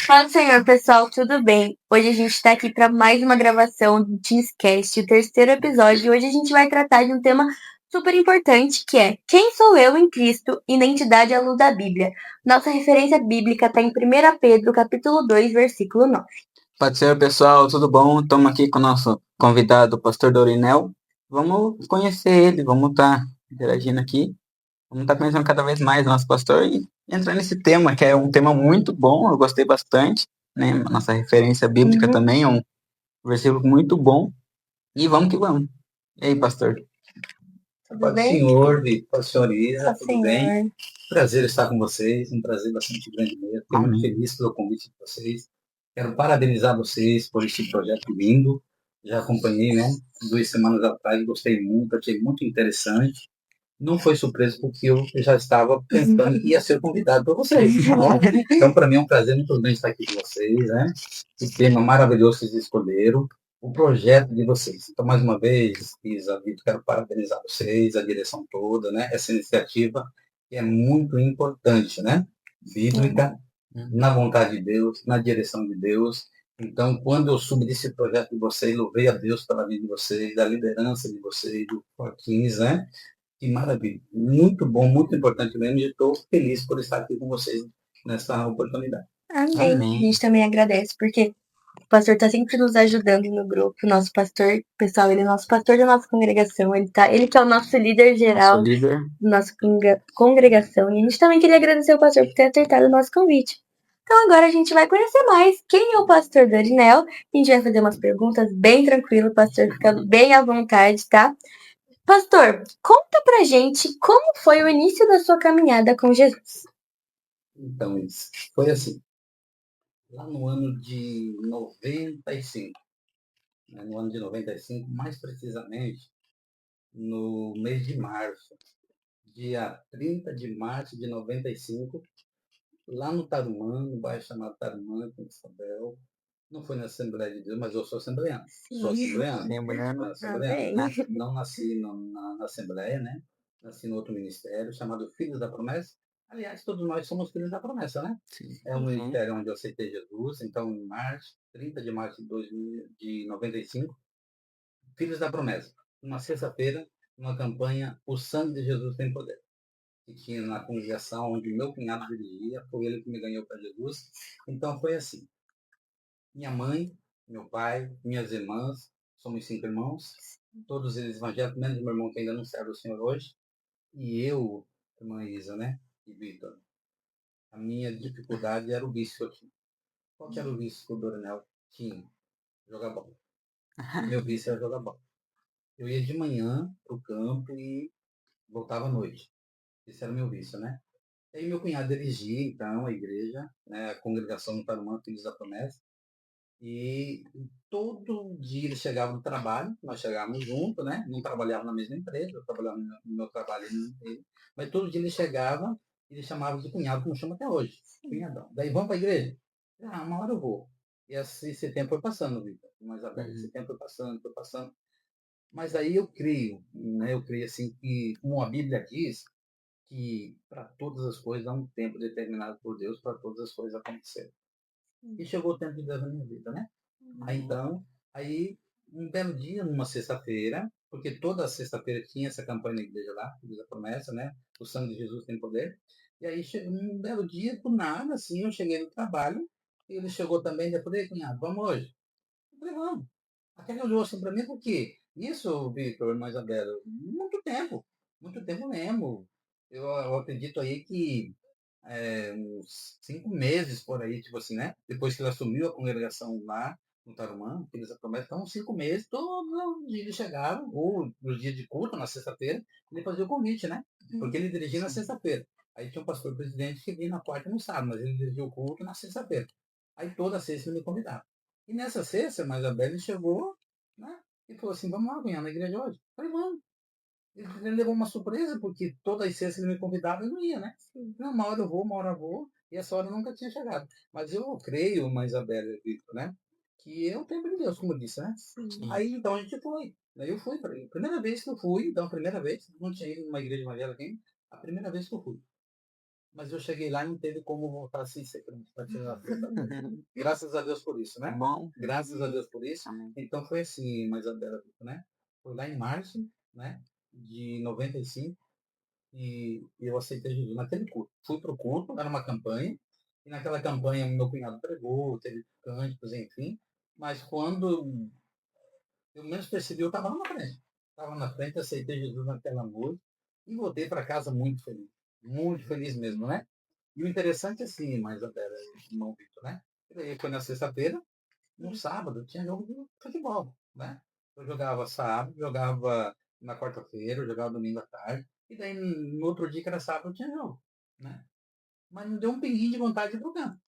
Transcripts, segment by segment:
Fala, Senhor, pessoal, tudo bem? Hoje a gente está aqui para mais uma gravação do Teenscast, o terceiro episódio, e hoje a gente vai tratar de um tema super importante, que é Quem sou eu em Cristo? Identidade à luz da Bíblia. Nossa referência bíblica está em 1 Pedro, capítulo 2, versículo 9. Pode ser, pessoal, tudo bom? Estamos aqui com o nosso convidado, o pastor Dorinel. Vamos conhecer ele, vamos estar interagindo aqui. Vamos estar conhecendo cada vez mais o nosso pastor e entrar nesse tema, que é um tema muito bom, eu gostei bastante, né? Nossa referência bíblica também é um versículo muito bom. E vamos que vamos. E aí, pastor? Tudo Paz do bem? Senhor, paz do Senhor Isa, Fala, tudo bem? Senhor. Prazer estar com vocês, um prazer bastante grande mesmo. Fiquei muito Amém. feliz pelo convite de vocês. Quero parabenizar vocês por esse projeto lindo. Já acompanhei, né? 2 semanas atrás, gostei muito, achei muito interessante. Não foi surpresa porque eu já estava pensando que ia ser convidado por vocês. Né? Então, para mim é um prazer muito grande estar aqui com vocês, né? Esse tema maravilhoso que vocês escolheram, o projeto de vocês. Então, mais uma vez, Isa, Vitor, quero parabenizar vocês, a direção toda, né? Essa iniciativa que é muito importante, né? Bíblica, na vontade de Deus, na direção de Deus. Então, quando eu soube desse projeto de vocês, louvei a Deus pela vida de vocês, da liderança de vocês, do Forquins, né? Que maravilha. Muito bom, muito importante mesmo. E estou feliz por estar aqui com vocês nessa oportunidade. Amém. Amém. A gente também agradece, porque o pastor está sempre nos ajudando no grupo. Nosso pastor, pessoal, ele é nosso pastor da nossa congregação. Ele que é o nosso líder geral Nosso líder. da nossa congregação. E a gente também queria agradecer ao pastor por ter acertado o nosso convite. Então agora a gente vai conhecer mais quem é o pastor Dorinel. A gente vai fazer umas perguntas bem tranquilo, o pastor ficando bem à vontade, tá? Pastor, conta pra gente como foi o início da sua caminhada com Jesus. Então, isso foi assim. Lá no ano de 95, né, no ano de 95, mais precisamente no mês de março, dia 30 de março de 95, lá no Tarumã, no bairro chamado Tarumã, em Isabel. Não foi na Assembleia de Deus, mas eu sou assembleano. Sou assembleano. Lembrando. Assembleano. Não nasci na Assembleia, né? Nasci no outro ministério, chamado Filhos da Promessa. Aliás, todos nós somos filhos da promessa, né? Sim. É um ministério onde eu aceitei Jesus. Então, em março, 30 de março de 95, Filhos da Promessa. Uma sexta-feira, uma campanha O Sangue de Jesus Tem Poder. Que tinha na congregação onde meu cunhado dirigia, foi ele que me ganhou para Jesus. Então, foi assim. Minha mãe, meu pai, minhas irmãs, somos 5 irmãos, todos eles evangélicos, menos meu irmão que ainda não serve o Senhor hoje, e eu, irmã Isa, né, e Vitor. A minha dificuldade era o vício que eu tinha. Qual que era o vício que o Dorinel tinha? Jogar bola. Meu vício era jogar bola. Eu ia de manhã pro campo e voltava à noite. Esse era o meu vício, né? E aí meu cunhado dirigia, então, a igreja, né, a congregação do Tarumã, Filhos da Promessa. E todo dia ele chegava do trabalho, nós chegávamos juntos, né? Não trabalhava na mesma empresa, eu trabalhava no meu trabalho ele, mas todo dia ele chegava e ele chamava de cunhado, como chama até hoje, cunhadão. Daí vamos para a igreja? Ah, uma hora eu vou. E esse tempo foi passando, Vitor, mais Isabel, esse tempo foi passando, foi passando. Mas aí eu creio, né? Eu creio assim que, como a Bíblia diz, que para todas as coisas há um tempo determinado por Deus para todas as coisas acontecerem. E chegou o tempo de Deus na minha vida, né? Aí então, aí um belo dia, numa sexta-feira, porque toda sexta-feira tinha essa campanha na igreja lá, Filhos da Promessa, né? O sangue de Jesus tem poder. E aí, um belo dia, do nada, assim, eu cheguei no trabalho, e ele chegou também, e eu falei, cunhado, vamos hoje? Eu falei, vamos. Até ele olhou assim para mim, porque isso, Vitor, irmã Isabela, muito tempo mesmo. Eu acredito aí que uns 5 meses por aí, tipo assim, né? Depois que ele assumiu a congregação lá no Tarumã, que eles promessam, então 5 meses, todos os dias ele chegava, ou nos dias de culto, na sexta-feira, ele fazia o convite, né? Porque ele dirigia na sexta-feira. Aí tinha um pastor presidente que vinha na quarta e no sábado, mas ele dirigia o culto na sexta-feira. Aí toda sexta ele me convidava. E nessa sexta, mais a Bela chegou, né? E falou assim, vamos lá, cunhado, na igreja hoje? Eu falei, vamos. Ele levou uma surpresa, porque todas as sextas ele me convidava e não ia, né? Não, uma hora eu vou, uma hora eu vou, e essa hora nunca tinha chegado. Mas eu creio, mas Isabela e Vitor, né? Que é o tempo de Deus, como eu disse, né? Aí então a gente foi. Aí eu fui, primeira vez que eu fui, então, primeira vez, não tinha ido numa igreja evangélica aqui, a primeira vez que eu fui. Mas eu cheguei lá e não teve como voltar assim ser crente para tirar a sexta-feira. Graças a Deus por isso, né? Bom. Graças a Deus por isso. Amém. Então foi assim, mais ou menos, né? Foi lá em março, né? De 95 e eu aceitei Jesus naquele culto. Fui para o culto, era uma campanha, e naquela campanha meu cunhado pregou, teve cânticos, enfim. Mas quando eu menos percebi, eu estava lá na frente. Estava na frente, aceitei Jesus naquela noite e voltei para casa muito feliz. Muito feliz mesmo, né? E o interessante é assim, mais até, irmão Vitor, né? E daí foi na sexta-feira, no sábado, tinha jogo de futebol, né? Eu jogava sábado, jogava na quarta-feira, eu jogava domingo à tarde, e daí no outro dia que era sábado tinha jogo, né? Mas não deu um pinguinho de vontade de ir pro campo.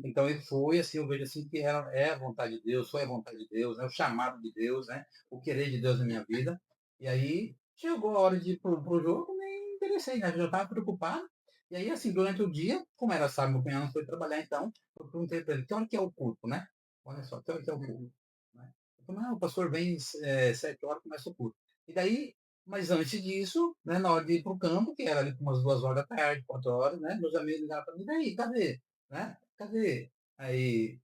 Então ele foi, assim, eu vejo assim que é a vontade de Deus, foi a vontade de Deus, né? O chamado de Deus, né? O querer de Deus na minha vida. E aí chegou a hora de ir pro jogo, nem interessei, né? Eu já estava preocupado. E aí, assim, durante o dia, como era sábado, meu cunhado não foi trabalhar, então eu perguntei para ele, que hora que é o culto, né? Olha só, que hora que é o culto? Né? Eu falei, não, o pastor vem 7 horas, começa o culto. E daí, mas antes disso, né, na hora de ir para o campo, que era ali umas 2 horas da tarde, 4 horas, né? Meus amigos ligaram para mim, daí, cadê? Né? Cadê? Aí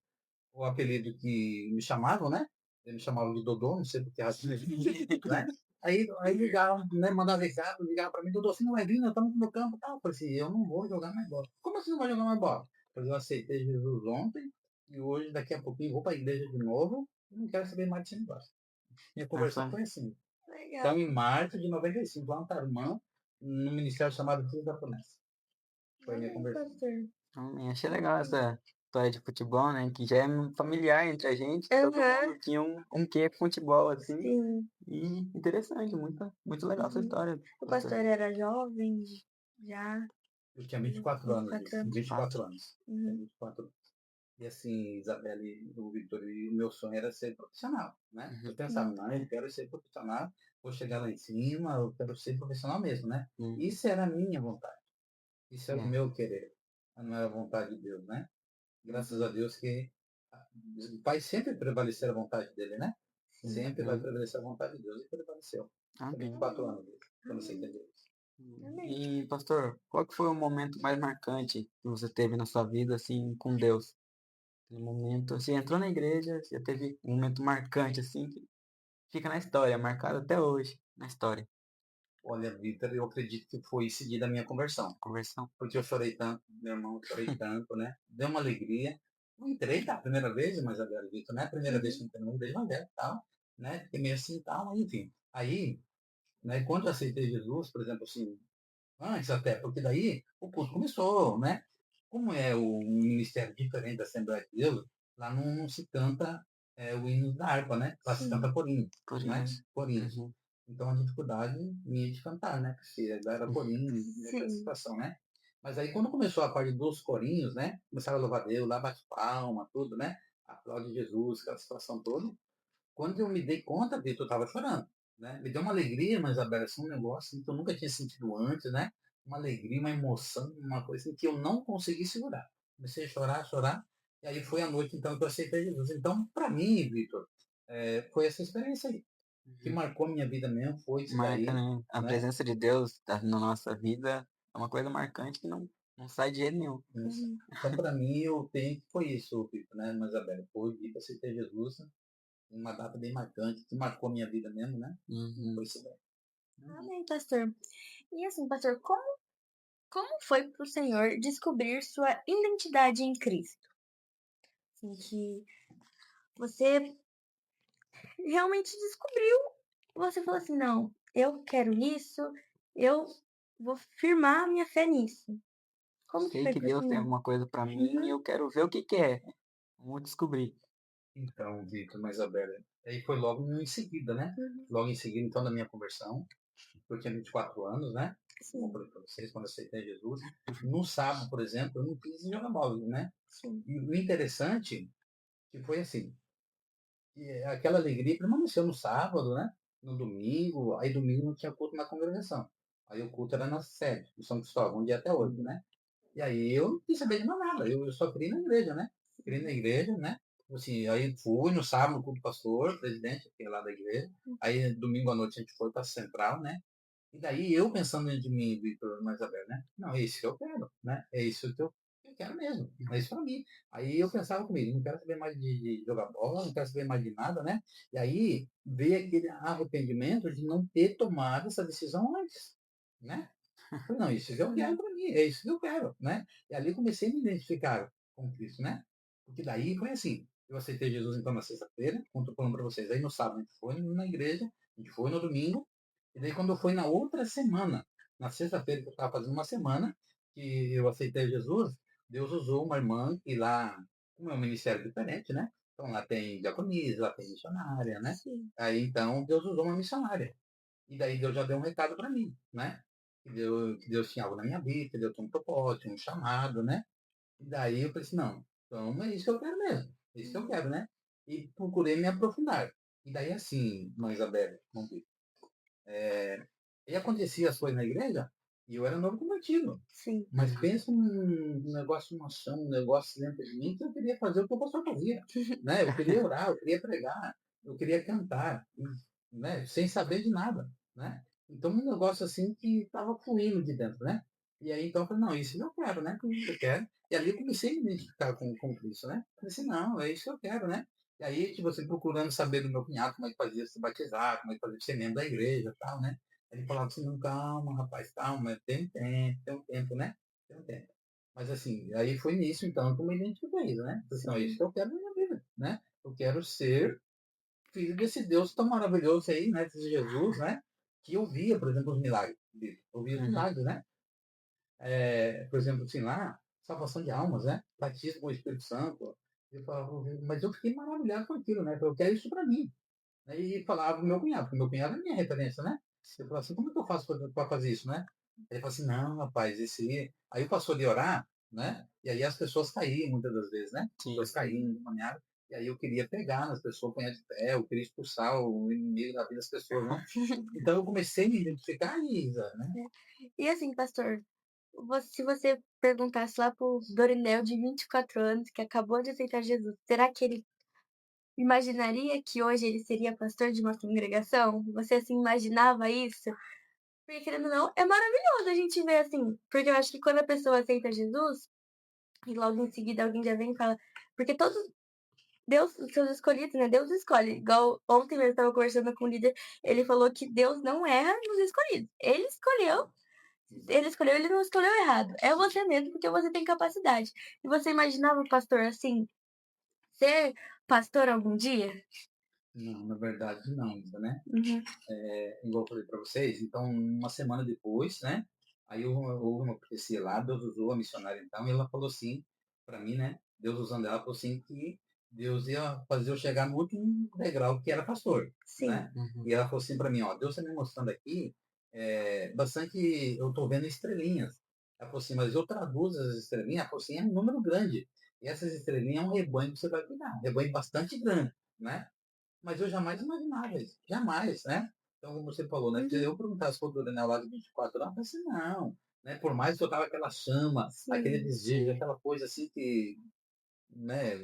o apelido que me chamavam, né? Eles me chamavam de Dodô, não sei por que razão, né? Aí ligavam, né? Mandavam recado, ligavam para mim, Dodô, você não vai vir, nós estamos no meu campo e tal. Eu falei assim, eu não vou jogar mais bola. Como assim não vai jogar mais bola? Eu falei, eu aceitei Jesus ontem e hoje, daqui a pouquinho, vou para a igreja de novo e não quero saber mais desse negócio. Minha conversão foi assim. Legal. Então, em março de 95, lá no Tarumã, no ministério chamado Filhos da Promessa. Foi a minha Amém, conversão. pastor. Amém. Achei legal essa história de futebol, né? Que já é familiar entre a gente. Todo Aham. mundo tinha um quê futebol, assim. Sim. E interessante, muito legal essa história. O pastor era jovem, já. Eu tinha 24 anos, 24 anos. 24 anos. Uhum. 24 anos. E assim, Isabelle, o Victor, e o meu sonho era ser profissional, né? Uhum. Eu pensava, não, eu quero ser profissional, vou chegar lá em cima, eu quero ser profissional mesmo, né? Uhum. Isso era a minha vontade. Isso era o É. meu querer. Não era a vontade de Deus, né? Graças a Deus que o Pai sempre prevaleceu a vontade dele, né? Sim. Sempre vai prevalecer a vontade de Deus e prevaleceu. Amém. 24 anos, quando você entendeu isso. E, pastor, qual que foi o momento mais marcante que você teve na sua vida, assim, com Deus? Aquele momento, você entrou na igreja, você teve um momento marcante, assim, que fica na história, marcado até hoje, na história. Olha, Vitor, eu acredito que foi seguida a minha conversão. Conversão. Porque eu chorei tanto, meu irmão, eu chorei tanto, né? Deu uma alegria. Não entrei da primeira vez, mas agora, Vitor, não é a primeira vez que eu entrei numa igreja evangélica e tal, né? Fiquei meio assim e tal, mas enfim. Aí, né, quando eu aceitei Jesus, por exemplo, assim, antes até, porque daí o curso começou, né? Como é o ministério diferente da Assembleia de Deus, lá não se canta o hino da harpa, né? Lá se canta corinho, Por né? isso. Corinhos. Uhum. Então a dificuldade minha de cantar, né? Porque lá era corinho, aquela situação, né? Mas aí quando começou a parte dos corinhos, né? Começaram a louvar Deus, lá bate palma, tudo, né? Aplaude Jesus, aquela situação toda. Quando eu me dei conta, Vitor, eu estava chorando, né? Me deu uma alegria, mas Isabela, assim, um negócio assim, que eu nunca tinha sentido antes, né? Uma alegria, uma emoção, uma coisa assim, que eu não consegui segurar. Comecei a chorar, chorar, e aí foi a noite, então, que eu aceitei Jesus. Então, para mim, Vitor, foi essa experiência aí, que marcou a minha vida mesmo, foi isso Marca, daí, né? A né? presença de Deus na nossa vida é uma coisa marcante que não sai de jeito nenhum. Então, para mim, eu tenho que foi isso, Vitor, né, Isabela? Foi ir para aceitar Jesus, uma data bem marcante, que marcou a minha vida mesmo, né? Foi isso daí. Amém, pastor. E assim, pastor, como foi para o senhor descobrir sua identidade em Cristo? Assim, que você realmente descobriu, você falou assim, não, eu quero isso, eu vou firmar minha fé nisso. Como que Sei foi que pro Deus tem senhor? alguma coisa para mim e eu quero ver o que que é. Vamos descobrir. Então, Vitor, mas Isabela, aí foi logo em seguida, né? Logo em seguida, então, da minha conversão, eu tinha 24 anos, né? Como eu Sim, falei para vocês, quando eu aceitei Jesus. No sábado, por exemplo, eu não quis jogar bola, né? sim. E o interessante que foi assim, que aquela alegria permaneceu no sábado, né? No domingo, aí domingo não tinha culto na congregação. Aí o culto era na sede, de São Cristóvão, onde é até hoje, né? E aí eu não quis saber de mais nada, eu só queria ir na igreja, né? Queria ir na igreja, né? Assim, aí fui no sábado no culto do pastor, presidente, que é lá da igreja. Aí domingo à noite a gente foi para a central, né? E daí eu pensando dentro de mim, Vitor, mais Isabel, né? Não, é isso que eu quero, né? É isso que eu quero mesmo. É isso pra mim. Aí eu pensava comigo, não quero saber mais de jogar bola, não quero saber mais de nada, né? E aí veio aquele arrependimento de não ter tomado essa decisão antes, né? Eu falei, não, isso que eu quero pra mim, é isso que eu quero, né? E ali comecei a me identificar com Cristo, né? Porque daí foi assim, eu aceitei Jesus então na sexta-feira, como tô falando pra vocês, aí no sábado a gente foi na igreja, a gente foi no domingo, e daí quando foi na outra semana, na sexta-feira que eu estava fazendo uma semana, que eu aceitei Jesus, Deus usou uma irmã que lá, como é um ministério diferente, né? Então lá tem diaconisa, lá tem missionária, né? Sim. Aí então Deus usou uma missionária. E daí Deus já deu um recado para mim, né? Que Deus tinha algo na minha vida, que Deus tinha um propósito, um chamado, né? E daí eu falei assim, não, então é isso que eu quero mesmo. É isso que eu quero, né? E procurei me aprofundar. E daí assim, mãe Isabel, vamos ver. E acontecia as coisas na igreja e eu era novo convertido. Sim. Mas pensa um negócio, uma ação, um negócio dentro de mim que eu queria fazer o que o pastor fazia. Né? Eu queria orar, eu queria pregar, eu queria cantar, né? Sem saber de nada. Né? Então, um negócio assim que estava fluindo de dentro. Né? E aí, então, eu falei, não, isso eu quero, né? Isso eu quero. E ali eu comecei a me identificar com Cristo. Né? Falei assim, não, é isso que eu quero. Né? E aí, tipo, você procurando saber do meu cunhado como é que fazia se batizar, como é que fazia ser membro da igreja e tal, né? Ele falava assim, não, calma, rapaz, calma, tem um tempo, né? Tem um tempo. Mas assim, aí foi nisso, então, que eu me identifiquei, né? Assim, ó, isso que eu quero na minha vida, né? Eu quero ser filho desse Deus tão maravilhoso aí, né? Desse Jesus, né? Que eu via, por exemplo, os milagres dele. Eu via os milagres, né? Por exemplo, assim, lá, salvação de almas, né? Batismo com o Espírito Santo. Eu falava, mas eu fiquei maravilhado com aquilo, né? Eu quero isso para mim. Aí falava pro meu cunhado, porque meu cunhado é minha referência, né? Eu falava assim, como é que eu faço para fazer isso, né? Ele falou assim, não, rapaz, esse aí eu passou de orar, né? E aí as pessoas caíam muitas das vezes, né? As pessoas caíam, demoniadas. E aí eu queria pegar nas pessoas, apanhar de pé, eu queria expulsar o inimigo da vida das pessoas, né? Então eu comecei a me identificar aí, Isa, né? E assim, pastor, se você perguntasse lá pro Dorinel de 24 anos, que acabou de aceitar Jesus, será que ele imaginaria que hoje ele seria pastor de uma congregação? Você assim imaginava isso? Porque querendo ou não, é maravilhoso a gente ver assim, porque eu acho que quando a pessoa aceita Jesus, e logo em seguida alguém já vem e fala, porque todos Deus, os seus escolhidos, né? Deus escolhe. Igual ontem mesmo eu estava conversando com o líder, ele falou que Deus não erra nos escolhidos. Ele escolheu, ele não escolheu errado. É você mesmo, porque você tem capacidade. E você imaginava o pastor assim, ser pastor algum dia? Não, na verdade não, Isa, né? Uhum. Igual eu falei para vocês, então uma semana depois, né? Aí houve uma profecia lá, Deus usou a missionária então, e ela falou assim, para mim, né? Deus usando ela, falou assim que Deus ia fazer eu chegar no último degrau, que era pastor, Sim. né? E ela falou assim para mim, ó, Deus está me mostrando aqui bastante, eu estou vendo estrelinhas. Ela falou assim, mas eu traduzo as estrelinhas, ela falou assim, é um número grande. E essas estrelinhas é um rebanho que você vai cuidar, um rebanho bastante grande, né? Mas eu jamais imaginava isso. Jamais, né? Então, como você falou, né? Se eu perguntasse para o Dorinel lá de 24 anos, eu falei assim, não. Né? Por mais que eu tava aquela chama, Sim. aquele desejo, aquela coisa assim que, né,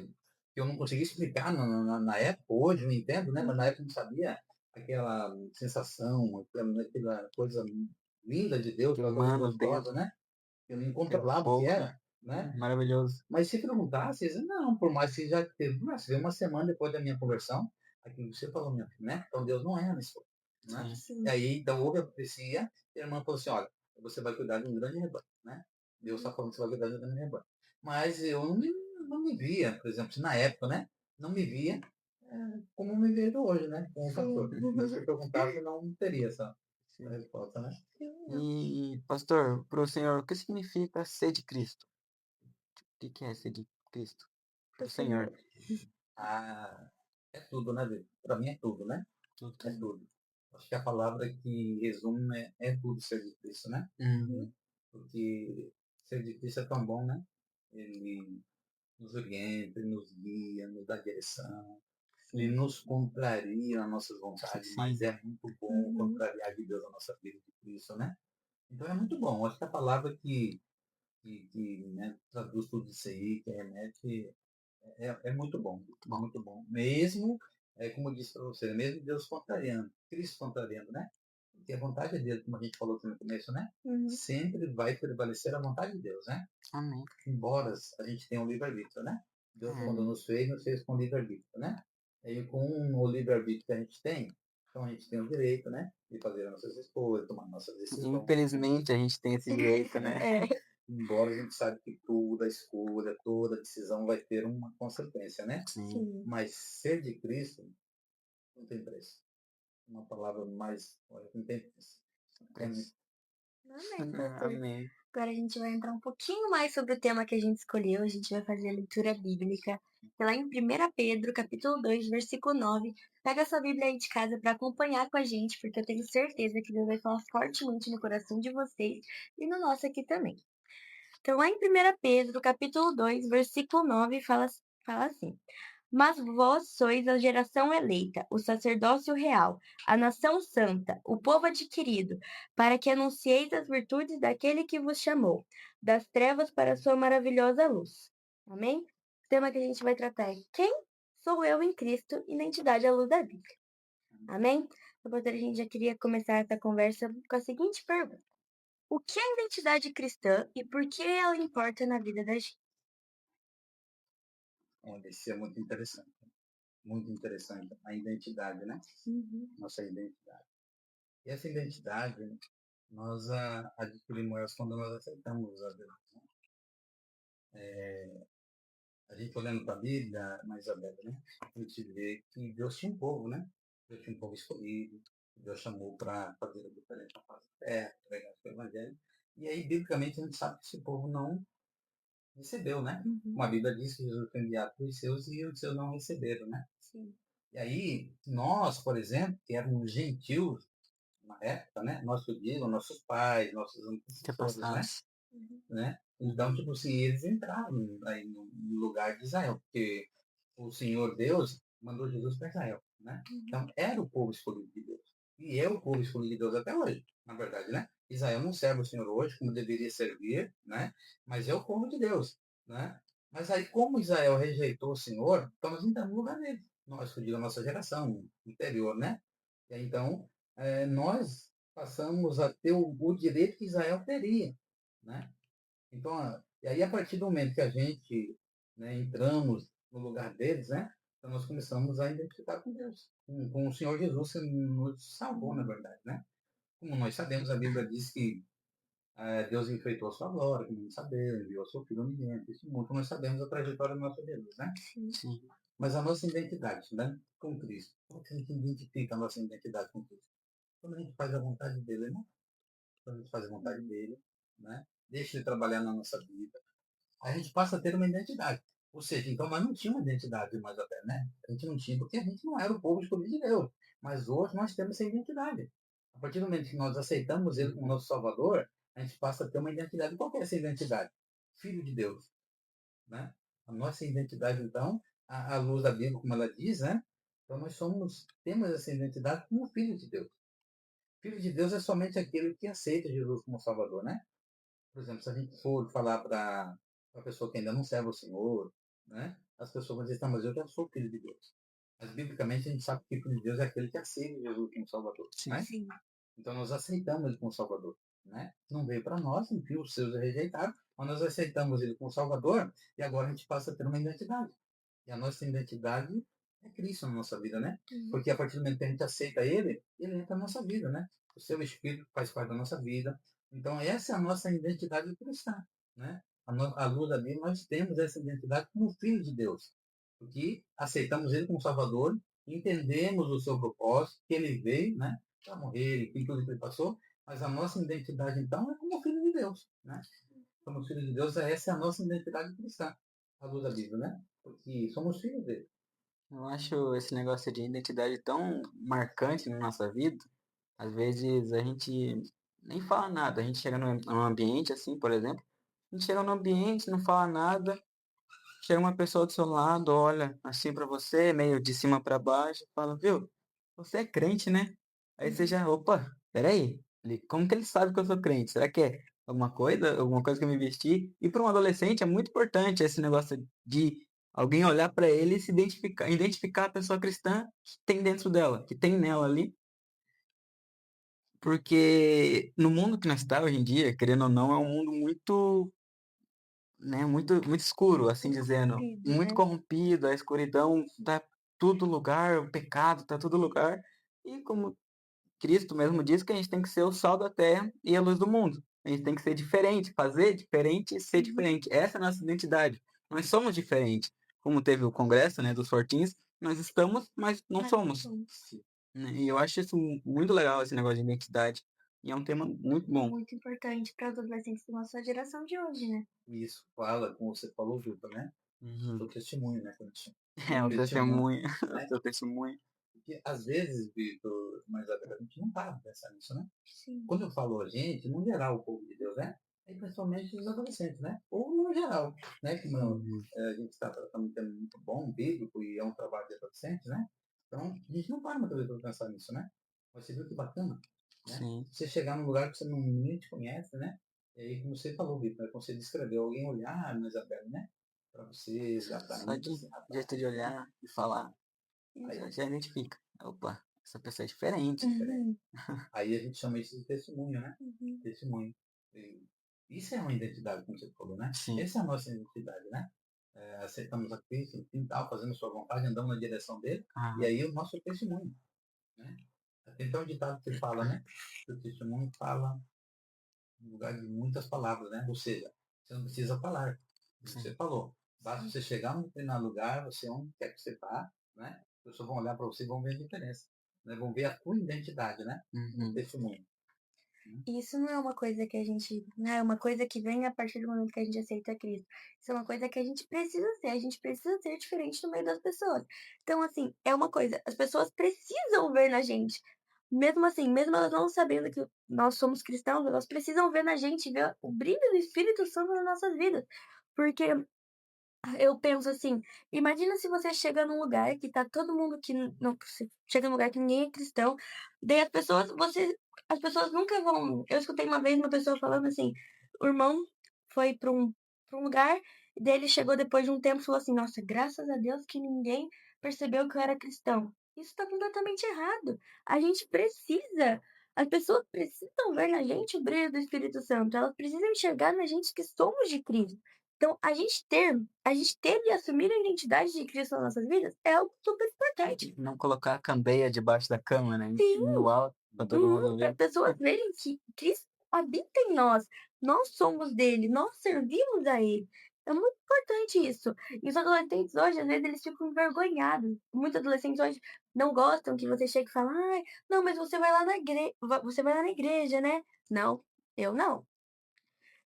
que eu não conseguia explicar na época, hoje eu entendo, né? Mas na época eu não sabia aquela sensação, aquela coisa linda de Deus, aquela coisa gostosa, né? Eu não controlava o que era, né? Maravilhoso. Mas se perguntasse, eles dizem, não, por mais que já teve, mas veio uma semana depois da minha conversão, aquilo que você falou, minha filha, né? Então Deus não é nisso, né? Sim. E aí, então houve a profecia, e a irmã falou assim, olha, você vai cuidar de um grande rebanho, né? Deus está falando que você vai cuidar de um grande rebanho. Mas eu não me via, por exemplo, na época, né? Não me via como me vejo hoje, né? Com o pastor. Mas se eu perguntasse, eu não teria essa resposta, né? E, pastor, para o senhor, o que significa ser de Cristo? O que é ser de Cristo? Para o senhor. Ah, é tudo, né, Vitor? Para mim é tudo, né? Tudo. É tudo. Acho que a palavra que resume é tudo ser de Cristo, né? Porque ser de Cristo é tão bom, né? Ele nos orienta, ele nos guia, nos dá direção. Ele nos contraria nas nossas vontades, mas é muito bom contrariar de Deus a nossa vida de Cristo, né? Então é muito bom. Acho que a palavra que né, traduz tudo isso aí, que remete, é muito bom. Muito bom. Mesmo, como eu disse para você, mesmo Deus contrariando, Cristo contrariando, né? porque a vontade de Deus, como a gente falou aqui no começo, né? Uhum. Sempre vai prevalecer a vontade de Deus, né? Amém. Embora a gente tenha um livre-arbítrio, né? Deus, É. quando nos fez com livre-arbítrio, né? E com o livre-arbítrio que a gente tem, então a gente tem o direito, né? De fazer as nossas escolhas, tomar nossas decisões. Infelizmente a gente tem esse direito, né? É. Embora a gente sabe que toda escolha, toda decisão vai ter uma consequência, né? Sim. Sim. Mas ser de Cristo não tem preço. Uma palavra mais, olha, não tem preço. Preço. Amém, pastor. Amém. Agora a gente vai entrar um pouquinho mais sobre o tema que a gente escolheu. A gente vai fazer a leitura bíblica. Lá em 1 Pedro, capítulo 2, versículo 9. Pega sua Bíblia aí de casa para acompanhar com a gente, porque eu tenho certeza que Deus vai falar fortemente no coração de vocês e no nosso aqui também. Então, lá em 1 Pedro, capítulo 2, versículo 9, fala assim: Mas vós sois a geração eleita, o sacerdócio real, a nação santa, o povo adquirido, para que anuncieis as virtudes daquele que vos chamou, das trevas para a sua maravilhosa luz. Amém? O tema que a gente vai tratar é quem sou eu em Cristo, identidade à luz da Bíblia. Amém? Então, a gente já queria começar essa conversa com a seguinte pergunta: o que é identidade cristã e por que ela importa na vida da gente? Olha, isso é muito interessante. Muito interessante. A identidade, né? Uhum. Nossa identidade. E essa identidade, nós adquirimos ela quando nós aceitamos a Deus. A gente olhando para a Bíblia, mais aberta, né? A gente vê que Deus tinha um povo, né? Deus tinha um povo escolhido. Deus chamou para fazer a diferença na face da terra, pregar o Evangelho. E aí, biblicamente, a gente sabe que esse povo não recebeu, né? Uhum. Como a Bíblia diz que Jesus foi enviado para os seus e os seus não receberam, né? Sim. E aí, nós, por exemplo, que éramos gentios na época, né? Nós que eu digo, nossos pais, nossos antecessores, né? Uhum. né? Então, tipo assim, eles entraram aí no lugar de Israel, porque o Senhor Deus mandou Jesus para Israel, né? Então, era o povo escolhido de Deus. E é o povo escolhido de Deus até hoje, na verdade, né? Israel não serve o Senhor hoje como deveria servir, né? Mas é o povo de Deus, né? Mas aí, como Israel rejeitou o Senhor, então nós entramos no lugar dele. Nós, que eu digo, a nossa geração anterior, né? E aí, então, nós passamos a ter o direito que Israel teria, né? Então, e aí a partir do momento que a gente, né, entramos no lugar deles, né, então nós começamos a identificar com Deus, com o Senhor Jesus que nos salvou, na verdade, né? Como nós sabemos, a Bíblia diz que Deus enfeitou a sua glória, como nós sabemos, enviou o seu Filho unigênito, isso muito nós sabemos a trajetória do nosso Jesus, né? Sim. Mas a nossa identidade, né, com Cristo, como que a gente identifica a nossa identidade com Cristo? Quando a gente faz a vontade dele, né? Quando a gente faz a vontade dele, né? Deixa ele trabalhar na nossa vida, a gente passa a ter uma identidade. Ou seja, então nós não tínhamos uma identidade mais até, né? A gente não tinha, porque a gente não era o povo escolhido de Deus. Mas hoje nós temos essa identidade. A partir do momento que nós aceitamos ele como nosso Salvador, a gente passa a ter uma identidade. Qual que é essa identidade? Filho de Deus. Né? A nossa identidade, então, à luz da Bíblia, como ela diz, né? Então nós temos essa identidade como filho de Deus. Filho de Deus é somente aquele que aceita Jesus como Salvador, né? Por exemplo, se a gente for falar para a pessoa que ainda não serve o Senhor, né? As pessoas vão dizer, tá, mas eu já sou filho de Deus. Mas, biblicamente, a gente sabe que filho de Deus é aquele que aceita Jesus como Salvador, né? Sim. Então, nós aceitamos ele como Salvador, né? Não veio para nós, enfim, os seus rejeitaram, mas nós aceitamos ele como Salvador e agora a gente passa a ter uma identidade. E a nossa identidade é Cristo na nossa vida, né? Porque a partir do momento que a gente aceita ele, ele entra na nossa vida, né? O seu Espírito faz parte da nossa vida. Então, essa é a nossa identidade cristã, né? À luz da Bíblia, nós temos essa identidade como filhos de Deus. Porque aceitamos ele como Salvador, entendemos o seu propósito, que ele veio, né? Para morrer, e tudo que ele passou, mas a nossa identidade, então, é como filho de Deus, né? Como filho de Deus, essa é a nossa identidade cristã, à luz da Bíblia, né? Porque somos filhos dele. Eu acho esse negócio de identidade tão marcante na nossa vida. Às vezes a gente nem fala nada. A gente chega num ambiente assim, por exemplo. A gente chega num ambiente, não fala nada. Chega uma pessoa do seu lado, olha assim pra você, meio de cima pra baixo, fala, viu? Você é crente, né? Aí você já, opa, peraí. Como que ele sabe que eu sou crente? Será que é alguma coisa que eu me vesti? E para um adolescente é muito importante esse negócio de alguém olhar para ele e se identificar a pessoa cristã que tem dentro dela, que tem nela ali. Porque no mundo que nós estamos hoje em dia, querendo ou não, é um mundo muito, né, muito escuro, assim dizendo, corrompido, muito né? corrompido, a escuridão tá todo lugar, o pecado tá todo lugar. E como Cristo mesmo diz que a gente tem que ser o sal da terra e a luz do mundo. A gente tem que ser diferente, fazer diferente e ser diferente. Essa é a nossa identidade. Nós somos diferentes. Como teve o congresso, né, dos fortinhos, nós estamos, mas não Mas somos. somos. Né? E eu acho isso muito legal, esse negócio de identidade. E é um tema muito bom. Muito importante para os adolescentes da nossa geração de hoje, né? Isso fala, como você falou, Vitor, né? Uhum. Do testemunho, né? Quando a gente É, o testemunho. né? O seu testemunho. Porque às vezes, Vitor, mas a gente não para pra pensar nisso, né? Sim. Quando eu falo a gente, no geral, o povo de Deus, né? E principalmente os adolescentes, né? Ou no geral, né? Que a gente está tratando um tema muito bom, bíblico, e é um trabalho de adolescentes, né? Então, a gente não para muitas vezes para pensar nisso, né? Mas você viu que bacana, né? Sim. Você chegar num lugar que você nem te conhece, né? E aí, como você falou, Vitor, né? Quando você descreveu alguém olhar na Isabela, né? Para você, já tá Só muito de assim, rapaz. jeito de olhar e falar, Aí, já identifica. Opa, essa pessoa é diferente. Uhum. aí a gente chama isso de testemunho, né? Uhum. Testemunho. E isso é uma identidade, como você falou, né? Sim. Essa é a nossa identidade, né? Aceitamos a Cristo, enfim, tal, fazendo sua vontade, andando na direção dele, Ah, e aí o nosso testemunho, né? Tem um ditado que fala, né? Que o testemunho fala no lugar de muitas palavras, né? Ou seja, você não precisa falar. sim. Você falou. Basta você chegar num determinado lugar, você onde quer que você está, né? As pessoas vão olhar para você e vão ver a diferença. Né? Vão ver a tua identidade, né? Uhum. O testemunho. E isso não é uma coisa que a gente. Não é uma coisa que vem a partir do momento que a gente aceita Cristo. Isso é uma coisa que a gente precisa ser. A gente precisa ser diferente no meio das pessoas. Então, assim, é uma coisa. As pessoas precisam ver na gente. Mesmo assim, mesmo elas não sabendo que nós somos cristãos, elas precisam ver na gente, ver o brilho do Espírito Santo nas nossas vidas. Porque eu penso assim, imagina se você chega num lugar que tá todo mundo que não, você chega num lugar que ninguém é cristão, daí as pessoas nunca vão. Eu escutei uma vez uma pessoa falando assim, o irmão foi para um lugar, e daí ele chegou depois de um tempo e falou assim, nossa, graças a Deus que ninguém percebeu que eu era cristão. Isso tá completamente errado. A gente precisa, as pessoas precisam ver na gente o brilho do Espírito Santo, elas precisam enxergar na gente que somos de Cristo. Então, a gente ter e assumir a identidade de Cristo nas nossas vidas é algo super importante. Não colocar a candeia debaixo da cama, né? Sim. No alto, pra todo mundo Para ver. as pessoas verem que Cristo habita em nós. Nós somos dele, nós servimos a ele. É muito importante isso. E os adolescentes hoje, às vezes, eles ficam envergonhados. Muitos adolescentes hoje não gostam que você chegue e fale, ai, não, mas você vai lá na igreja, você vai lá na igreja, né? Não, eu não.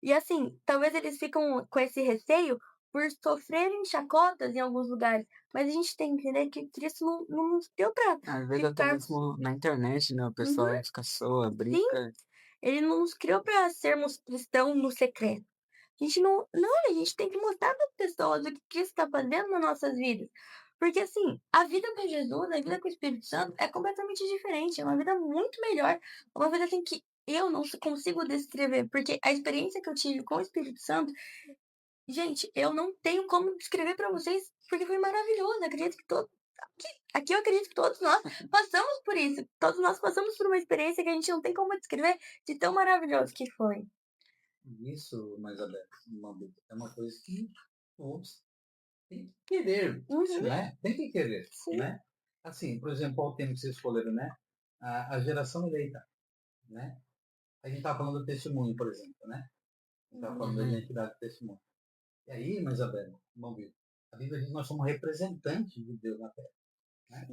E assim, talvez eles ficam com esse receio por sofrerem chacotas em alguns lugares. Mas a gente tem que entender que Cristo não nos deu pra Às vezes até ficar. mesmo na internet, né? O pessoal fica soa, brinca. Ele não nos criou para sermos cristãos no secreto. A gente a gente tem que mostrar para as pessoas o que Cristo está fazendo nas nossas vidas. Porque assim, a vida com Jesus, a vida com o Espírito Santo é completamente diferente. É uma vida muito melhor. É uma vida assim que eu não consigo descrever. Porque a experiência que eu tive com o Espírito Santo, gente, eu não tenho como descrever para vocês, porque foi maravilhoso. Acredito que aqui eu acredito que todos nós passamos por isso. Todos nós passamos por uma experiência que a gente não tem como descrever de tão maravilhoso que foi. Isso, mas é uma coisa que todos têm que querer, né? Tem que querer, Sim. né? Assim, por exemplo, qual o tema que vocês escolheram, né? A geração eleita, né? A gente estava falando do testemunho, por exemplo, né? A gente estava falando da identidade do testemunho. E aí, mas Isabela, vamos ver. A Bíblia diz que nós somos representantes de Deus na Terra, né?